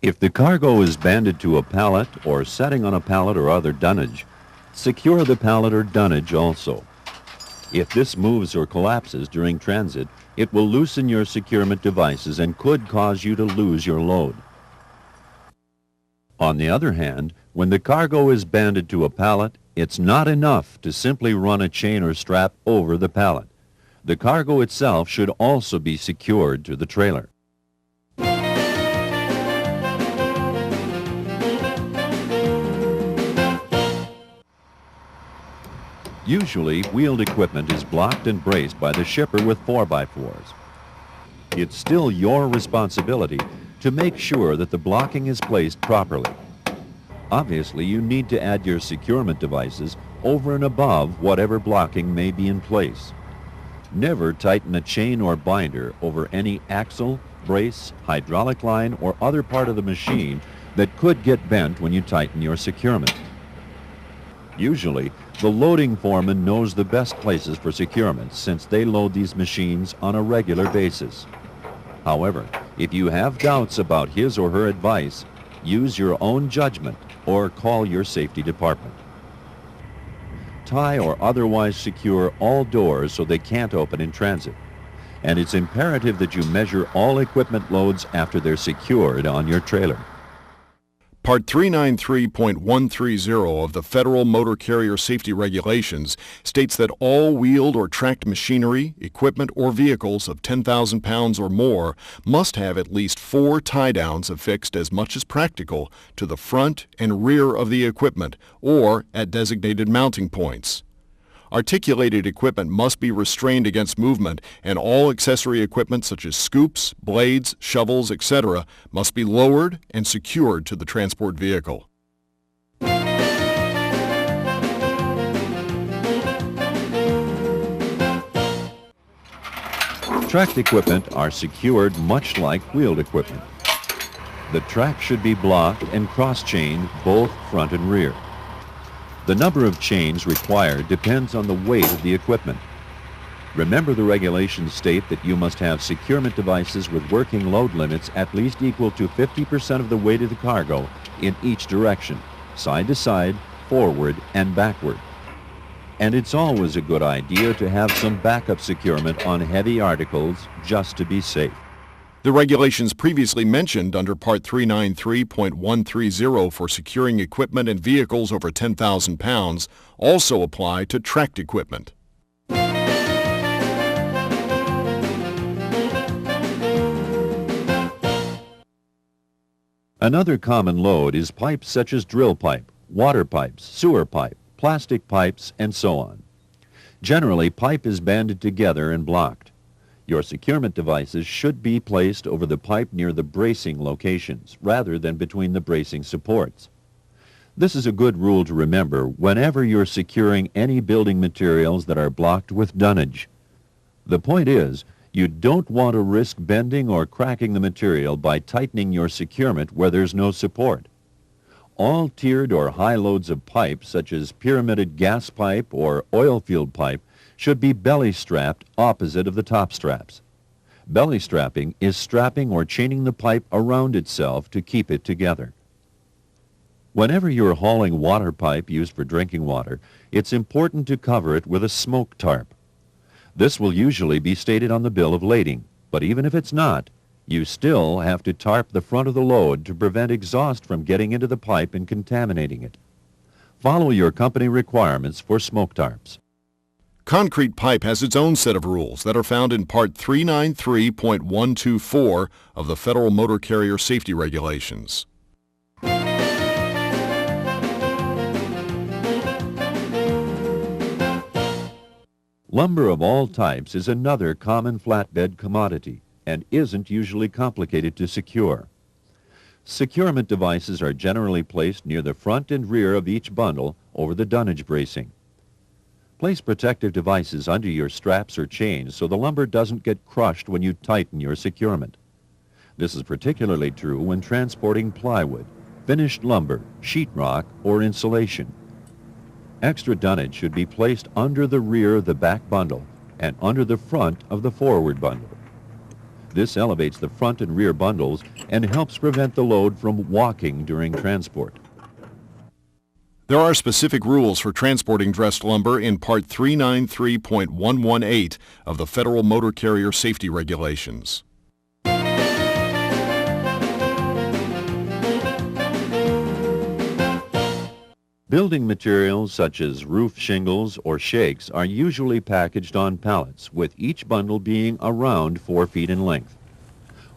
[SPEAKER 5] If the cargo is banded to a pallet or setting on a pallet or other dunnage, secure the pallet or dunnage also. If this moves or collapses during transit, it will loosen your securement devices and could cause you to lose your load. On the other hand, when the cargo is banded to a pallet, it's not enough to simply run a chain or strap over the pallet. The cargo itself should also be secured to the trailer. Usually, wheeled equipment is blocked and braced by the shipper with 4x4s. It's still your responsibility to make sure that the blocking is placed properly. Obviously, you need to add your securement devices over and above whatever blocking may be in place. Never tighten a chain or binder over any axle, brace, hydraulic line, or other part of the machine that could get bent when you tighten your securement. Usually, the loading foreman knows the best places for securement since they load these machines on a regular basis. However, if you have doubts about his or her advice, use your own judgment or call your safety department. Tie or otherwise secure all doors so they can't open in transit. And it's imperative that you measure all equipment loads after they're secured on your trailer.
[SPEAKER 9] Part 393.130 of the Federal Motor Carrier Safety Regulations states that all wheeled or tracked machinery, equipment, or vehicles of 10,000 pounds or more must have at least 4 tie-downs affixed as much as practical to the front and rear of the equipment or at designated mounting points. Articulated equipment must be restrained against movement, and all accessory equipment such as scoops, blades, shovels, etc. must be lowered and secured to the transport vehicle.
[SPEAKER 5] Tracked equipment are secured much like wheeled equipment. The track should be blocked and cross-chained both front and rear. The number of chains required depends on the weight of the equipment. Remember, the regulations state that you must have securement devices with working load limits at least equal to 50% of the weight of the cargo in each direction, side to side, forward and backward. And it's always a good idea to have some backup securement on heavy articles just to be safe.
[SPEAKER 9] The regulations previously mentioned under Part 393.130 for securing equipment and vehicles over 10,000 pounds also apply to tracked equipment.
[SPEAKER 5] Another common load is pipes such as drill pipe, water pipes, sewer pipe, plastic pipes, and so on. Generally, pipe is banded together and blocked. Your securement devices should be placed over the pipe near the bracing locations, rather than between the bracing supports. This is a good rule to remember whenever you're securing any building materials that are blocked with dunnage. The point is, you don't want to risk bending or cracking the material by tightening your securement where there's no support. All tiered or high loads of pipe, such as pyramided gas pipe or oil-filled pipe, should be belly strapped opposite of the top straps. Belly strapping is strapping or chaining the pipe around itself to keep it together. Whenever you're hauling water pipe used for drinking water, it's important to cover it with a smoke tarp. This will usually be stated on the bill of lading, but even if it's not, you still have to tarp the front of the load to prevent exhaust from getting into the pipe and contaminating it. Follow your company requirements for smoke tarps.
[SPEAKER 9] Concrete pipe has its own set of rules that are found in Part 393.124 of the Federal Motor Carrier Safety Regulations.
[SPEAKER 5] Lumber of all types is another common flatbed commodity and isn't usually complicated to secure. Securement devices are generally placed near the front and rear of each bundle over the dunnage bracing. Place protective devices under your straps or chains so the lumber doesn't get crushed when you tighten your securement. This is particularly true when transporting plywood, finished lumber, sheetrock, or insulation. Extra dunnage should be placed under the rear of the back bundle and under the front of the forward bundle. This elevates the front and rear bundles and helps prevent the load from walking during transport.
[SPEAKER 9] There are specific rules for transporting dressed lumber in Part 393.118 of the Federal Motor Carrier Safety Regulations.
[SPEAKER 5] Building materials such as roof shingles or shakes are usually packaged on pallets, with each bundle being around 4 feet in length.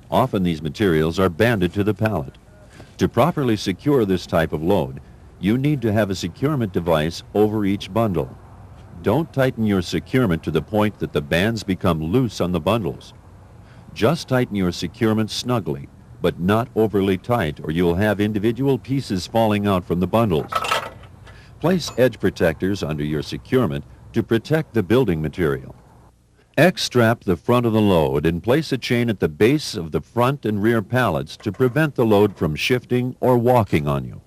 [SPEAKER 5] Often these materials are banded to the pallet. To properly secure this type of load, you need to have a securement device over each bundle. Don't tighten your securement to the point that the bands become loose on the bundles. Just tighten your securement snugly, but not overly tight, or you'll have individual pieces falling out from the bundles. Place edge protectors under your securement to protect the building material. X-strap the front of the load and place a chain at the base of the front and rear pallets to prevent the load from shifting or walking on you.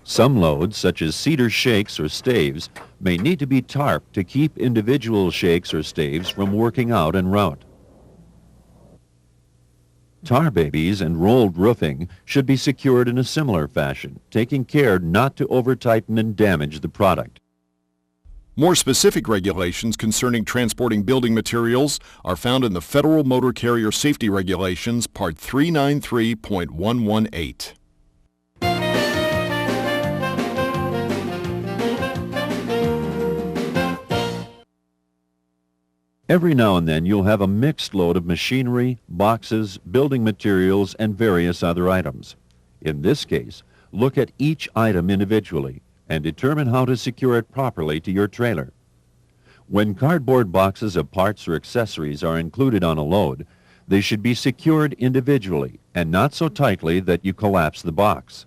[SPEAKER 5] Some loads, such as cedar shakes or staves, may need to be tarped to keep individual shakes or staves from working out en route. Tar babies and rolled roofing should be secured in a similar fashion, taking care not to over-tighten and damage the product.
[SPEAKER 9] More specific regulations concerning transporting building materials are found in the Federal Motor Carrier Safety Regulations, Part 393.118.
[SPEAKER 5] Every now and then you'll have a mixed load of machinery, boxes, building materials, and various other items. In this case, look at each item individually and determine how to secure it properly to your trailer. When cardboard boxes of parts or accessories are included on a load, they should be secured individually and not so tightly that you collapse the box.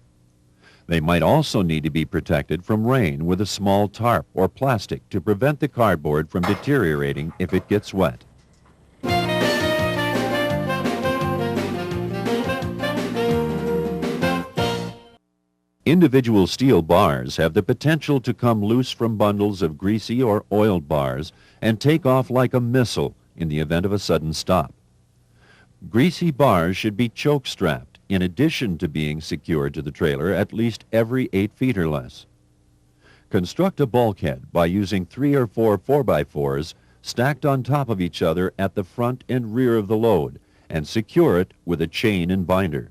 [SPEAKER 5] They might also need to be protected from rain with a small tarp or plastic to prevent the cardboard from deteriorating if it gets wet. Individual steel bars have the potential to come loose from bundles of greasy or oiled bars and take off like a missile in the event of a sudden stop. Greasy bars should be choke strapped in addition to being secured to the trailer at least every 8 feet or less. Construct a bulkhead by using 3 or 4 4x4s stacked on top of each other at the front and rear of the load and secure it with a chain and binder.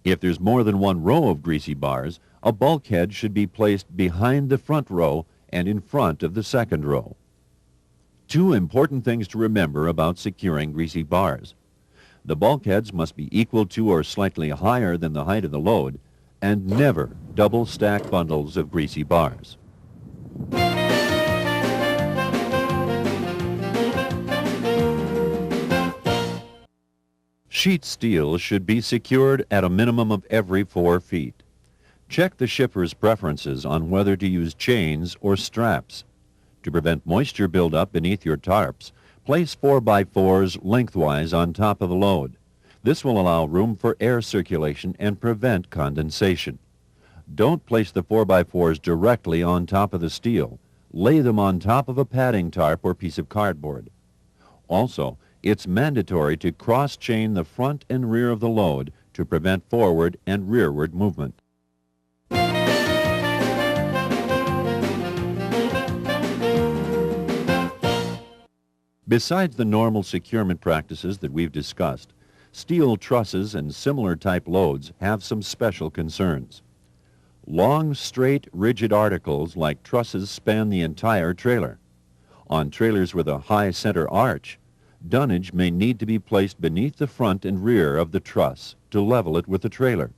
[SPEAKER 5] If there's more than one row of greasy bars, a bulkhead should be placed behind the front row and in front of the second row. 2 important things to remember about securing greasy bars. The bulkheads must be equal to or slightly higher than the height of the load, and never double stack bundles of greasy bars. Sheet steel should be secured at a minimum of every 4 feet. Check the shipper's preferences on whether to use chains or straps. To prevent moisture buildup beneath your tarps, place 4x4s lengthwise on top of the load. This will allow room for air circulation and prevent condensation. Don't place the 4x4s directly on top of the steel. Lay them on top of a padding tarp or piece of cardboard. Also, it's mandatory to cross-chain the front and rear of the load to prevent forward and rearward movement. Besides the normal securement practices that we've discussed, steel trusses and similar type loads have some special concerns. Long, straight, rigid articles like trusses span the entire trailer. On trailers with a high center arch, dunnage may need to be placed beneath the front and rear of the truss to level it with the trailer.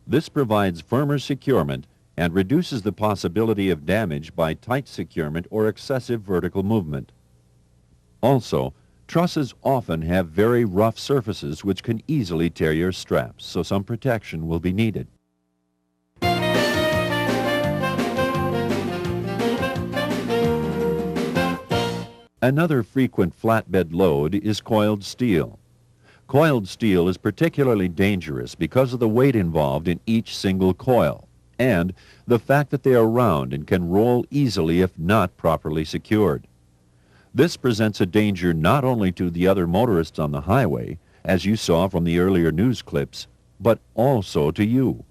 [SPEAKER 5] This provides firmer securement and reduces the possibility of damage by tight securement or excessive vertical movement. Also, trusses often have very rough surfaces which can easily tear your straps, so some protection will be needed. Another frequent flatbed load is coiled steel. Coiled steel is particularly dangerous because of the weight involved in each single coil and the fact that they are round and can roll easily if not properly secured. This presents a danger not only to the other motorists on the highway, as you saw from the earlier news clips, but also to you.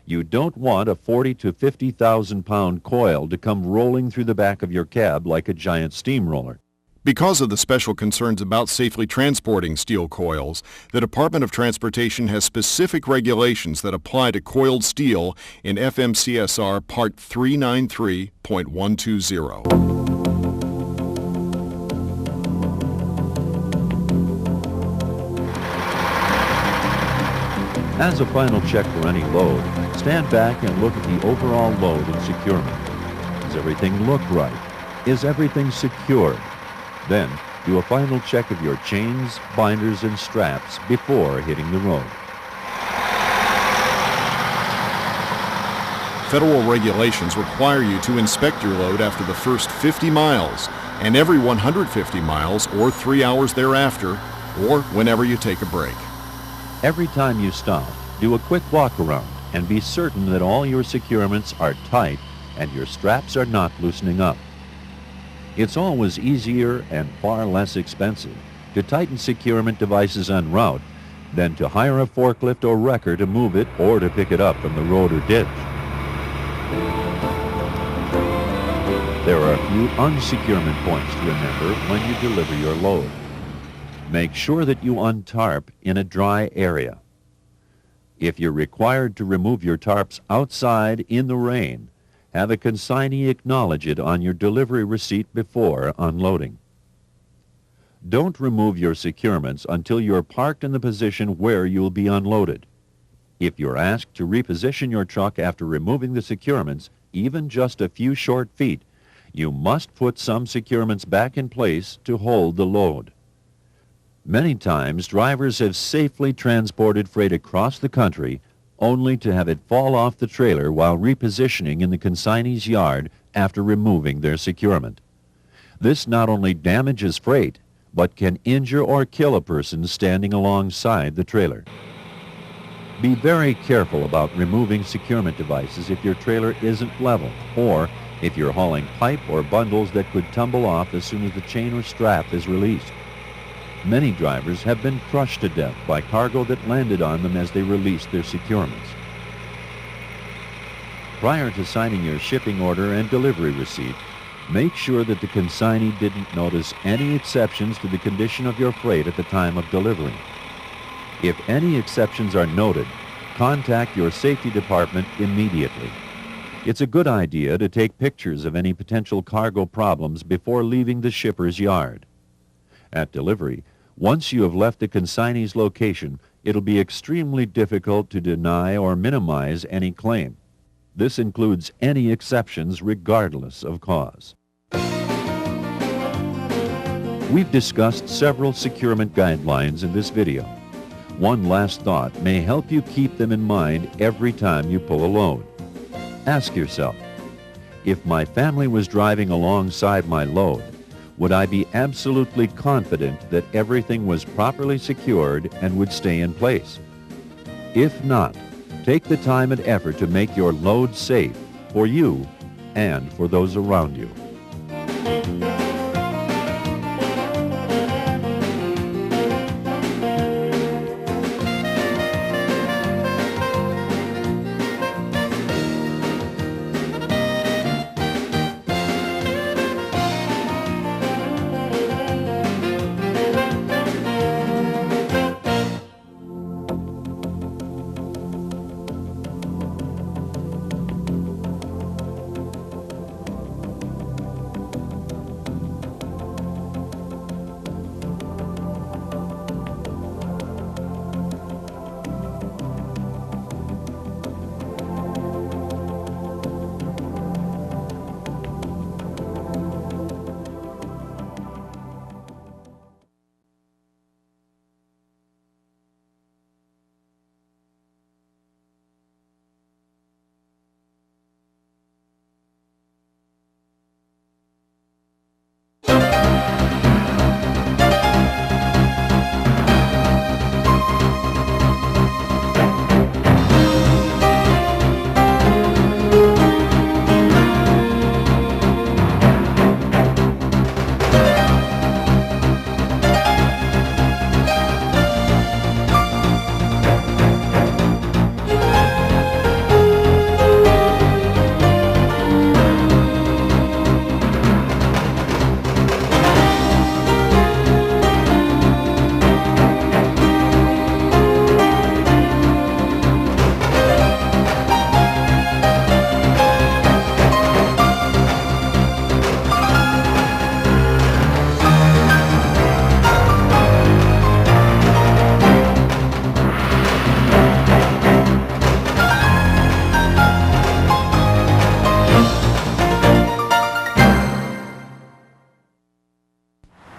[SPEAKER 5] You don't want a 40 to 50,000 pound coil to come rolling through the back of your cab like a giant steamroller.
[SPEAKER 9] Because of the special concerns about safely transporting steel coils, the Department of Transportation has specific regulations that apply to coiled steel in FMCSR Part 393.120.
[SPEAKER 5] As a final check for any load, stand back and look at the overall load and securement. Does everything look right? Is everything secured? Then, do a final check of your chains, binders, and straps before hitting the road.
[SPEAKER 9] Federal regulations require you to inspect your load after the first 50 miles and every 150 miles or 3 hours thereafter, or whenever you take a break.
[SPEAKER 5] Every time you stop, do a quick walk around and be certain that all your securements are tight and your straps are not loosening up. It's always easier and far less expensive to tighten securement devices en route than to hire a forklift or wrecker to move it or to pick it up from the road or ditch. There are a few unsecurement points to remember when you deliver your load. Make sure that you untarp in a dry area. If you're required to remove your tarps outside in the rain, have a consignee acknowledge it on your delivery receipt before unloading. Don't remove your securements until you're parked in the position where you'll be unloaded. If you're asked to reposition your truck after removing the securements, even just a few short feet, you must put some securements back in place to hold the load. Many times, drivers have safely transported freight across the country only to have it fall off the trailer while repositioning in the consignee's yard after removing their securement. This not only damages freight, but can injure or kill a person standing alongside the trailer. Be very careful about removing securement devices if your trailer isn't level, or if you're hauling pipe or bundles that could tumble off as soon as the chain or strap is released. Many drivers have been crushed to death by cargo that landed on them as they released their securements. Prior to signing your shipping order and delivery receipt, make sure that the consignee didn't notice any exceptions to the condition of your freight at the time of delivery. If any exceptions are noted, contact your safety department immediately. It's a good idea to take pictures of any potential cargo problems before leaving the shipper's yard. At delivery, once you have left the consignee's location, it'll be extremely difficult to deny or minimize any claim. This includes any exceptions regardless of cause. We've discussed several securement guidelines in this video. One last thought may help you keep them in mind every time you pull a load. Ask yourself, if my family was driving alongside my load, would I be absolutely confident that everything was properly secured and would stay in place? If not, take the time and effort to make your load safe for you and for those around you.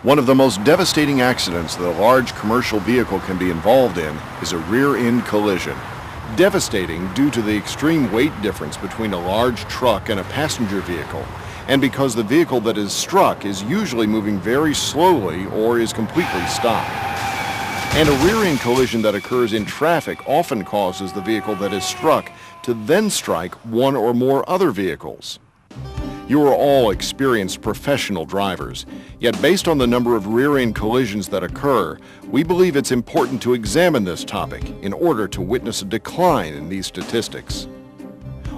[SPEAKER 9] One of the most devastating accidents that a large commercial vehicle can be involved in is a rear-end collision. Devastating due to the extreme weight difference between a large truck and a passenger vehicle, and because the vehicle that is struck is usually moving very slowly or is completely stopped. And a rear-end collision that occurs in traffic often causes the vehicle that is struck to then strike one or more other vehicles. You are all experienced professional drivers, yet based on the number of rear-end collisions that occur, we believe it's important to examine this topic in order to witness a decline in these statistics.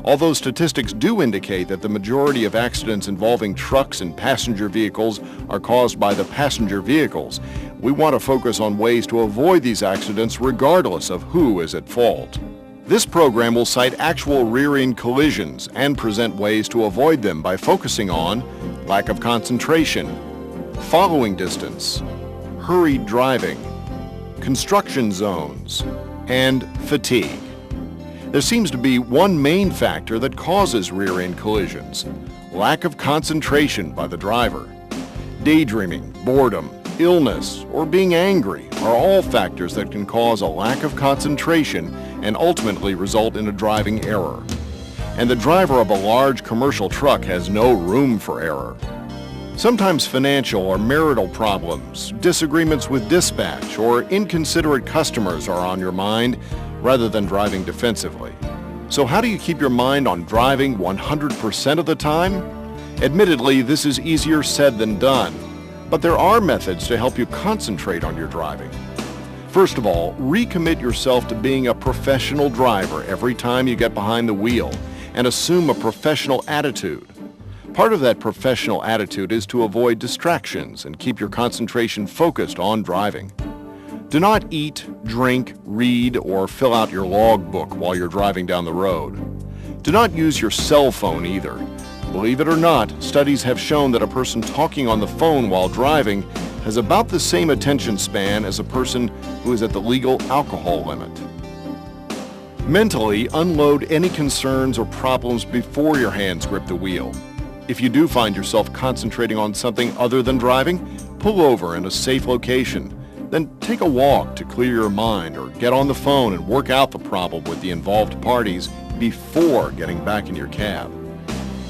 [SPEAKER 9] Although statistics do indicate that the majority of accidents involving trucks and passenger vehicles are caused by the passenger vehicles, we want to focus on ways to avoid these accidents regardless of who is at fault. This program will cite actual rear-end collisions and present ways to avoid them by focusing on lack of concentration, following distance, hurried driving, construction zones, and fatigue. There seems to be one main factor that causes rear-end collisions: lack of concentration by the driver. Daydreaming, boredom, illness, or being angry are all factors that can cause a lack of concentration and ultimately result in a driving error. And the driver of a large commercial truck has no room for error. Sometimes financial or marital problems, disagreements with dispatch, or inconsiderate customers are on your mind, rather than driving defensively. So how do you keep your mind on driving 100% of the time? Admittedly, this is easier said than done, but there are methods to help you concentrate on your driving. First of all, recommit yourself to being a professional driver every time you get behind the wheel and assume a professional attitude. Part of that professional attitude is to avoid distractions and keep your concentration focused on driving. Do not eat, drink, read, or fill out your logbook while you're driving down the road. Do not use your cell phone either. Believe it or not, studies have shown that a person talking on the phone while driving has about the same attention span as a person who is at the legal alcohol limit. Mentally, unload any concerns or problems before your hands grip the wheel. If you do find yourself concentrating on something other than driving, pull over in a safe location. Then take a walk to clear your mind, or get on the phone and work out the problem with the involved parties before getting back in your cab.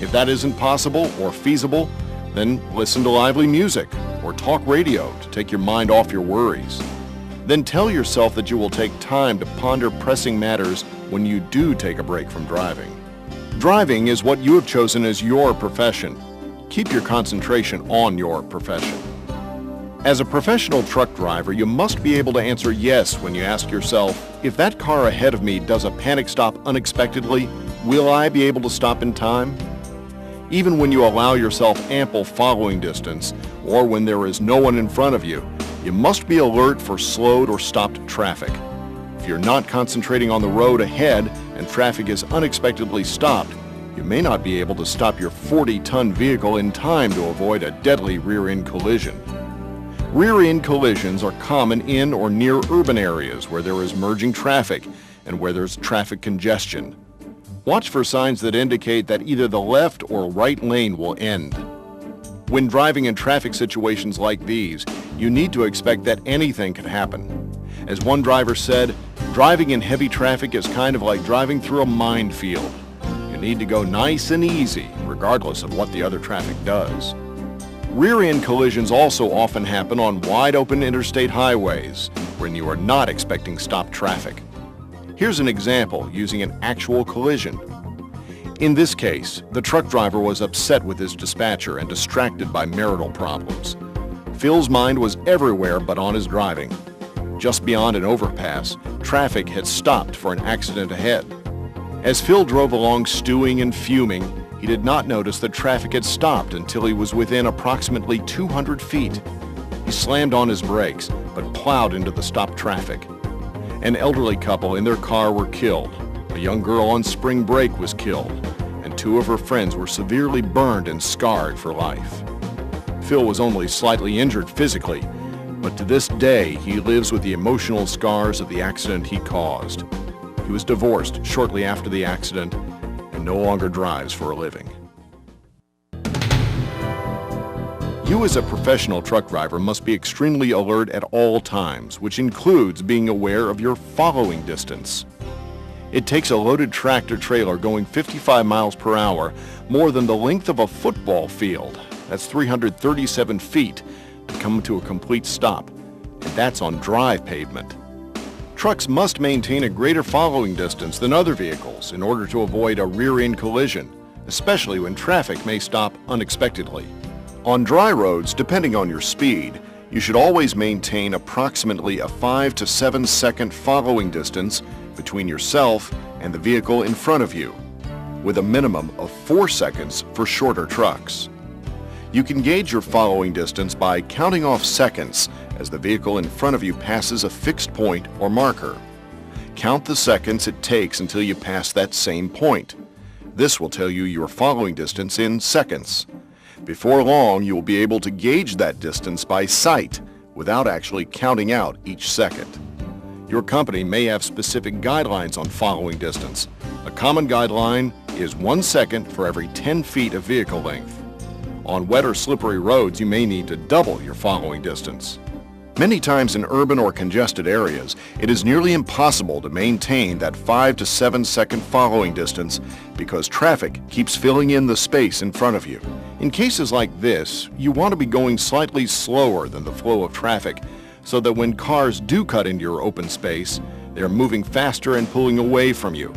[SPEAKER 9] If that isn't possible or feasible, then listen to lively music or talk radio to take your mind off your worries. Then tell yourself that you will take time to ponder pressing matters when you do take a break from driving. Driving is what you have chosen as your profession. Keep your concentration on your profession. As a professional truck driver, you must be able to answer yes when you ask yourself, if that car ahead of me does a panic stop unexpectedly, will I be able to stop in time? Even when you allow yourself ample following distance, or when there is no one in front of you, you must be alert for slowed or stopped traffic. If you're not concentrating on the road ahead and traffic is unexpectedly stopped, you may not be able to stop your 40-ton vehicle in time to avoid a deadly rear-end collision. Rear-end collisions are common in or near urban areas where there is merging traffic and where there's traffic congestion. Watch for signs that indicate that either the left or right lane will end. When driving in traffic situations like these, you need to expect that anything can happen. As one driver said, driving in heavy traffic is kind of like driving through a minefield. You need to go nice and easy, regardless of what the other traffic does. Rear-end collisions also often happen on wide-open interstate highways when you are not expecting stopped traffic. Here's an example using an actual collision. In this case, the truck driver was upset with his dispatcher and distracted by marital problems. Phil's mind was everywhere but on his driving. Just beyond an overpass, traffic had stopped for an accident ahead. As Phil drove along stewing and fuming, he did not notice that traffic had stopped until he was within approximately 200 feet. He slammed on his brakes, but plowed into the stopped traffic. An elderly couple in their car were killed. A young girl on spring break was killed, and 2 of her friends were severely burned and scarred for life. Phil was only slightly injured physically, but to this day he lives with the emotional scars of the accident he caused. He was divorced shortly after the accident and no longer drives for a living. You as a professional truck driver must be extremely alert at all times, which includes being aware of your following distance. It takes a loaded tractor-trailer going 55 miles per hour, more than the length of a football field, that's 337 feet, to come to a complete stop, and that's on dry pavement. Trucks must maintain a greater following distance than other vehicles in order to avoid a rear-end collision, especially when traffic may stop unexpectedly. On dry roads, depending on your speed, you should always maintain approximately a 5 to 7 second following distance between yourself and the vehicle in front of you, with a minimum of 4 seconds for shorter trucks. You can gauge your following distance by counting off seconds as the vehicle in front of you passes a fixed point or marker. Count the seconds it takes until you pass that same point. This will tell you your following distance in seconds. Before long, you will be able to gauge that distance by sight without actually counting out each second. Your company may have specific guidelines on following distance. A common guideline is 1 second for every 10 feet of vehicle length. On wet or slippery roads, you may need to double your following distance. Many times in urban or congested areas, it is nearly impossible to maintain that 5 to 7 second following distance because traffic keeps filling in the space in front of you. In cases like this, you want to be going slightly slower than the flow of traffic so that when cars do cut into your open space, They are moving faster and pulling away from you.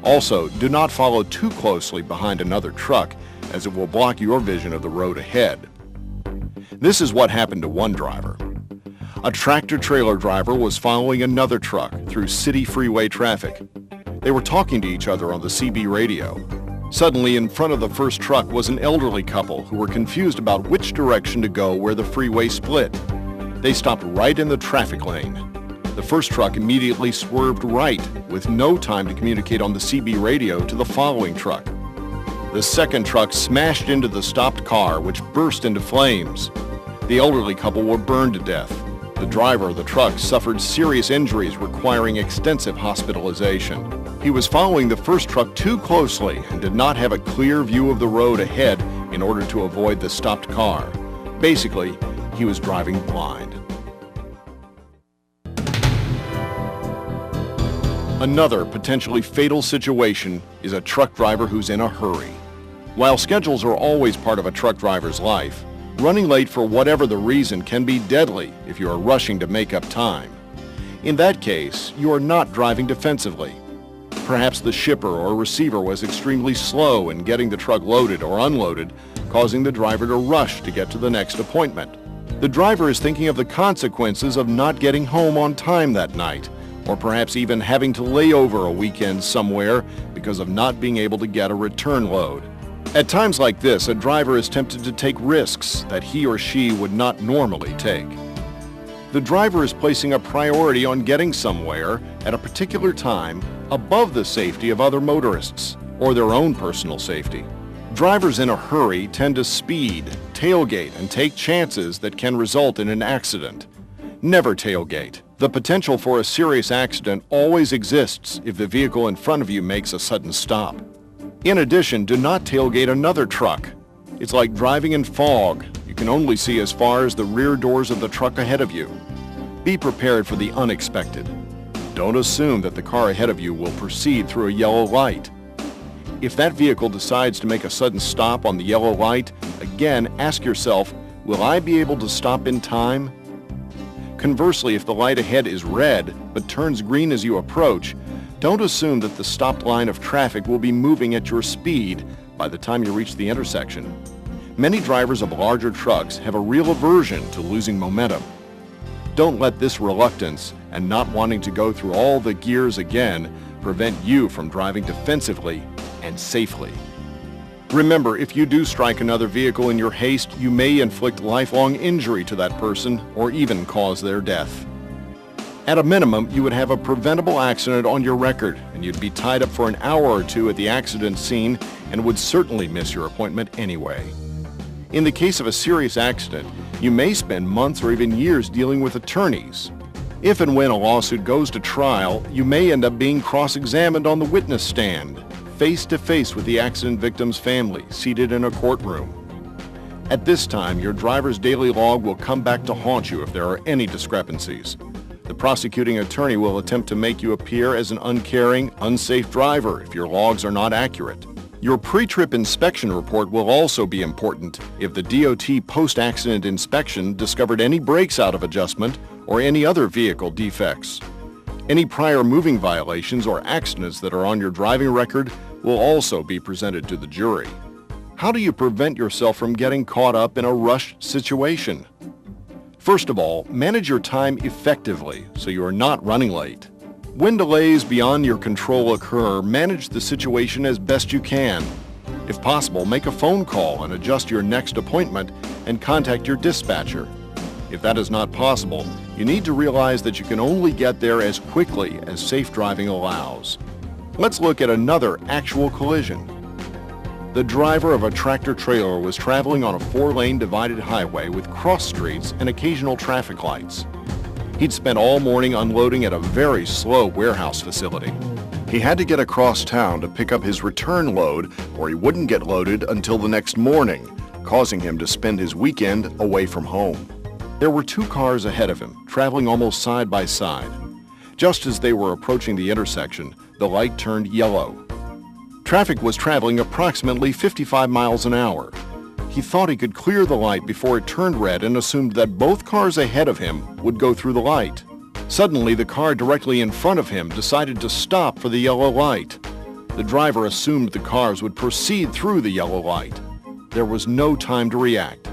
[SPEAKER 9] Also, do not follow too closely behind another truck, as it will block your vision of the road ahead. This is what happened to one driver. A tractor-trailer driver was following another truck through city freeway traffic. They were talking to each other on the CB radio. Suddenly, in front of the first truck was an elderly couple who were confused about which direction to go where the freeway split. They stopped right in the traffic lane. The first truck immediately swerved right, with no time to communicate on the CB radio to the following truck. The second truck smashed into the stopped car, which burst into flames. The elderly couple were burned to death. The driver of the truck suffered serious injuries requiring extensive hospitalization. He was following the first truck too closely and did not have a clear view of the road ahead in order to avoid the stopped car. Basically, he was driving blind. Another potentially fatal situation is a truck driver who's in a hurry. While schedules are always part of a truck driver's life, running late for whatever the reason can be deadly if you are rushing to make up time. In that case, you are not driving defensively. Perhaps the shipper or receiver was extremely slow in getting the truck loaded or unloaded, causing the driver to rush to get to the next appointment. The driver is thinking of the consequences of not getting home on time that night, or perhaps even having to lay over a weekend somewhere because of not being able to get a return load. At times like this, a driver is tempted to take risks that he or she would not normally take. The driver is placing a priority on getting somewhere at a particular time above the safety of other motorists or their own personal safety. Drivers in a hurry tend to speed, tailgate, and take chances that can result in an accident. Never tailgate. The potential for a serious accident always exists if the vehicle in front of you makes a sudden stop. In addition, do not tailgate another truck. It's like driving in fog. You can only see as far as the rear doors of the truck ahead of you. Be prepared for the unexpected. Don't assume that the car ahead of you will proceed through a yellow light. If that vehicle decides to make a sudden stop on the yellow light, again ask yourself, will I be able to stop in time? Conversely, if the light ahead is red but turns green as you approach, don't assume that the stopped line of traffic will be moving at your speed by the time you reach the intersection. Many drivers of larger trucks have a real aversion to losing momentum. Don't let this reluctance and not wanting to go through all the gears again prevent you from driving defensively and safely. Remember, if you do strike another vehicle in your haste, you may inflict lifelong injury to that person or even cause their death. At a minimum, you would have a preventable accident on your record, and you'd be tied up for an hour or two at the accident scene and would certainly miss your appointment anyway. In the case of a serious accident, you may spend months or even years dealing with attorneys. If and when a lawsuit goes to trial, you may end up being cross-examined on the witness stand, face to face with the accident victim's family, seated in a courtroom. At this time, your driver's daily log will come back to haunt you if there are any discrepancies. The prosecuting attorney will attempt to make you appear as an uncaring, unsafe driver if your logs are not accurate. Your pre-trip inspection report will also be important if the DOT post-accident inspection discovered any brakes out of adjustment or any other vehicle defects. Any prior moving violations or accidents that are on your driving record will also be presented to the jury. How do you prevent yourself from getting caught up in a rushed situation? First of all, manage your time effectively so you are not running late. When delays beyond your control occur, manage the situation as best you can. If possible, make a phone call and adjust your next appointment and contact your dispatcher. If that is not possible, you need to realize that you can only get there as quickly as safe driving allows. Let's look at another actual collision. The driver of a tractor-trailer was traveling on a 4-lane divided highway with cross streets and occasional traffic lights. He'd spent all morning unloading at a very slow warehouse facility. He had to get across town to pick up his return load, or he wouldn't get loaded until the next morning, causing him to spend his weekend away from home. There were 2 cars ahead of him, traveling almost side by side. Just as they were approaching the intersection, the light turned yellow. Traffic was traveling approximately 55 miles an hour. He thought he could clear the light before it turned red and assumed that both cars ahead of him would go through the light. Suddenly, the car directly in front of him decided to stop for the yellow light. The driver assumed the cars would proceed through the yellow light. There was no time to react.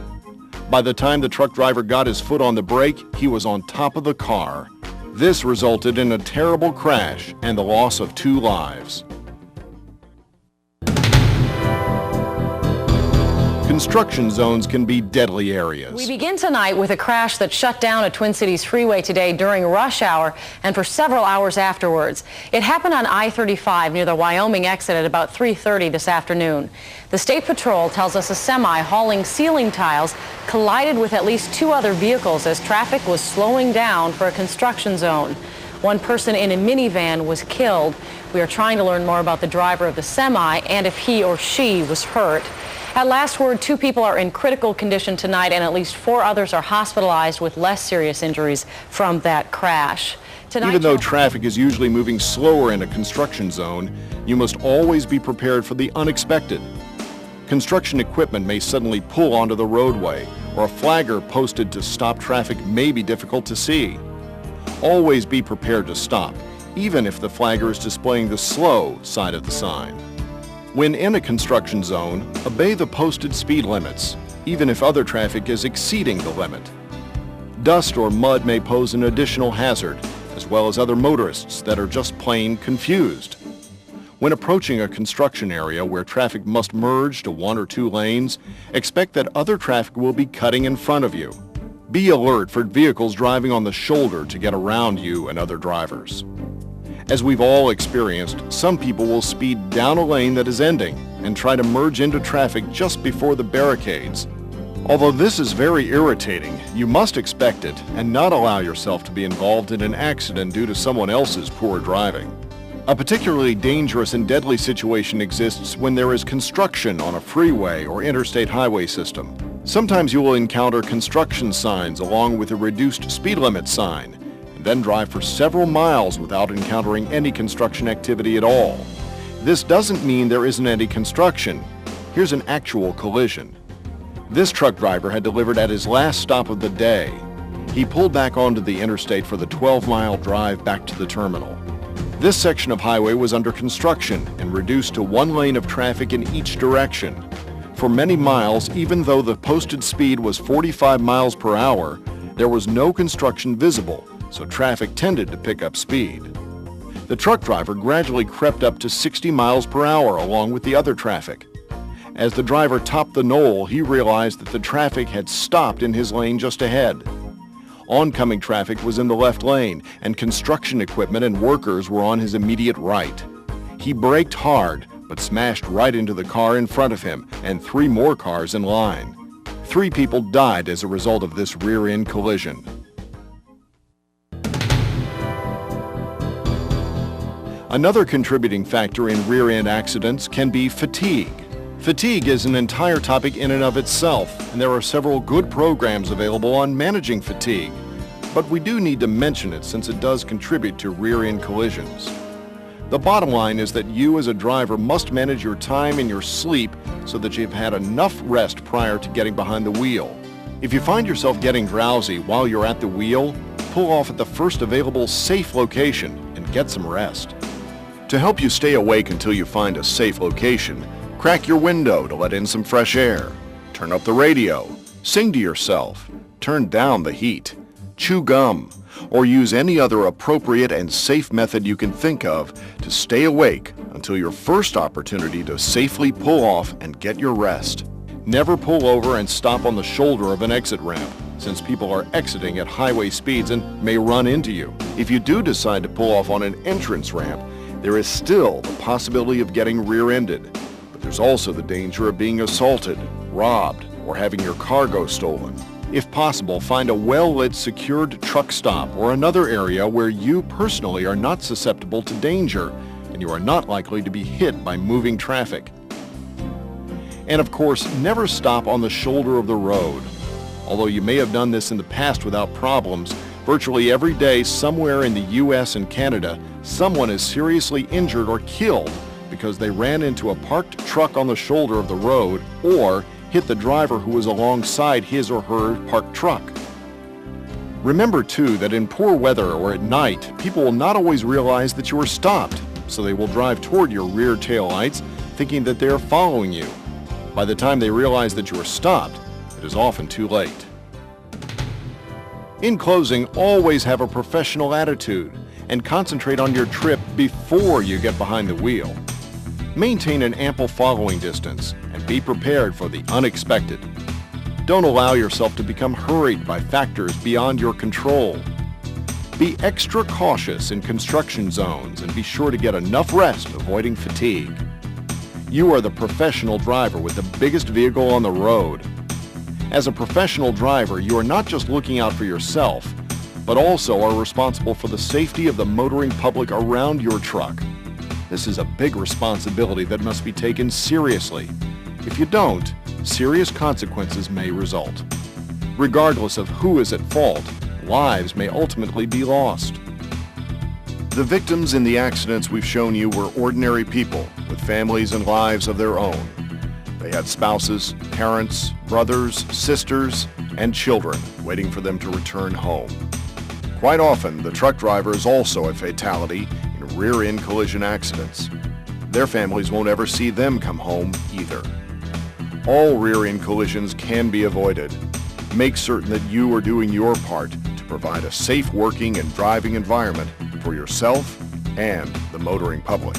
[SPEAKER 9] By the time the truck driver got his foot on the brake, he was on top of the car. This resulted in a terrible crash and the loss of 2 lives. Construction zones can be deadly areas.
[SPEAKER 10] We begin tonight with a crash that shut down a Twin Cities freeway today during rush hour and for several hours afterwards. It happened on I-35 near the Wyoming exit at about 3:30 this afternoon. The State Patrol tells us a semi hauling ceiling tiles collided with at least 2 other vehicles as traffic was slowing down for a construction zone. One person in a minivan was killed. We are trying to learn more about the driver of the semi and if he or she was hurt. At last word, 2 people are in critical condition tonight and at least 4 others are hospitalized with less serious injuries from that crash. Tonight,
[SPEAKER 9] even though traffic is usually moving slower in a construction zone, you must always be prepared for the unexpected. Construction equipment may suddenly pull onto the roadway, or a flagger posted to stop traffic may be difficult to see. Always be prepared to stop, even if the flagger is displaying the slow side of the sign. When in a construction zone, obey the posted speed limits, even if other traffic is exceeding the limit. Dust or mud may pose an additional hazard, as well as other motorists that are just plain confused. When approaching a construction area where traffic must merge to 1 or 2 lanes, expect that other traffic will be cutting in front of you. Be alert for vehicles driving on the shoulder to get around you and other drivers. As we've all experienced, some people will speed down a lane that is ending and try to merge into traffic just before the barricades. Although this is very irritating, you must expect it and not allow yourself to be involved in an accident due to someone else's poor driving. A particularly dangerous and deadly situation exists when there is construction on a freeway or interstate highway system. Sometimes you will encounter construction signs along with a reduced speed limit sign, then drive for several miles without encountering any construction activity at all. This doesn't mean there isn't any construction. Here's an actual collision. This truck driver had delivered at his last stop of the day. He pulled back onto the interstate for the 12-mile drive back to the terminal. This section of highway was under construction and reduced to 1 lane of traffic in each direction. For many miles, even though the posted speed was 45 miles per hour, there was no construction visible, so traffic tended to pick up speed. The truck driver gradually crept up to 60 miles per hour along with the other traffic. As the driver topped the knoll, he realized that the traffic had stopped in his lane just ahead. Oncoming traffic was in the left lane, and construction equipment and workers were on his immediate right. He braked hard, but smashed right into the car in front of him and 3 more cars in line. 3 people died as a result of this rear-end collision. Another contributing factor in rear-end accidents can be fatigue. Fatigue is an entire topic in and of itself, and there are several good programs available on managing fatigue. But we do need to mention it since it does contribute to rear-end collisions. The bottom line is that you as a driver must manage your time and your sleep so that you've had enough rest prior to getting behind the wheel. If you find yourself getting drowsy while you're at the wheel, pull off at the first available safe location and get some rest. To help you stay awake until you find a safe location, crack your window to let in some fresh air. Turn up the radio. Sing to yourself. Turn down the heat. Chew gum. Or use any other appropriate and safe method you can think of to stay awake until your first opportunity to safely pull off and get your rest. Never pull over and stop on the shoulder of an exit ramp, since people are exiting at highway speeds and may run into you. If you do decide to pull off on an entrance ramp, there is still the possibility of getting rear-ended, but there's also the danger of being assaulted, robbed, or having your cargo stolen. If possible, find a well-lit, secured truck stop or another area where you personally are not susceptible to danger and you are not likely to be hit by moving traffic. And of course, never stop on the shoulder of the road. Although you may have done this in the past without problems, virtually every day somewhere in the U.S. and Canada, someone is seriously injured or killed because they ran into a parked truck on the shoulder of the road or hit the driver who was alongside his or her parked truck. Remember, too, that in poor weather or at night, people will not always realize that you are stopped, so they will drive toward your rear tail lights thinking that they are following you. By the time they realize that you are stopped, it is often too late. In closing, always have a professional attitude and concentrate on your trip before you get behind the wheel. Maintain an ample following distance and be prepared for the unexpected. Don't allow yourself to become hurried by factors beyond your control. Be extra cautious in construction zones and be sure to get enough rest, avoiding fatigue. You are the professional driver with the biggest vehicle on the road. As a professional driver, you are not just looking out for yourself, but also are responsible for the safety of the motoring public around your truck. This is a big responsibility that must be taken seriously. If you don't, serious consequences may result. Regardless of who is at fault, lives may ultimately be lost. The victims in the accidents we've shown you were ordinary people with families and lives of their own. They had spouses, parents, brothers, sisters, and children waiting for them to return home. Quite often, the truck driver is also a fatality in rear-end collision accidents. Their families won't ever see them come home either. All rear-end collisions can be avoided. Make certain that you are doing your part to provide a safe working and driving environment for yourself and the motoring public.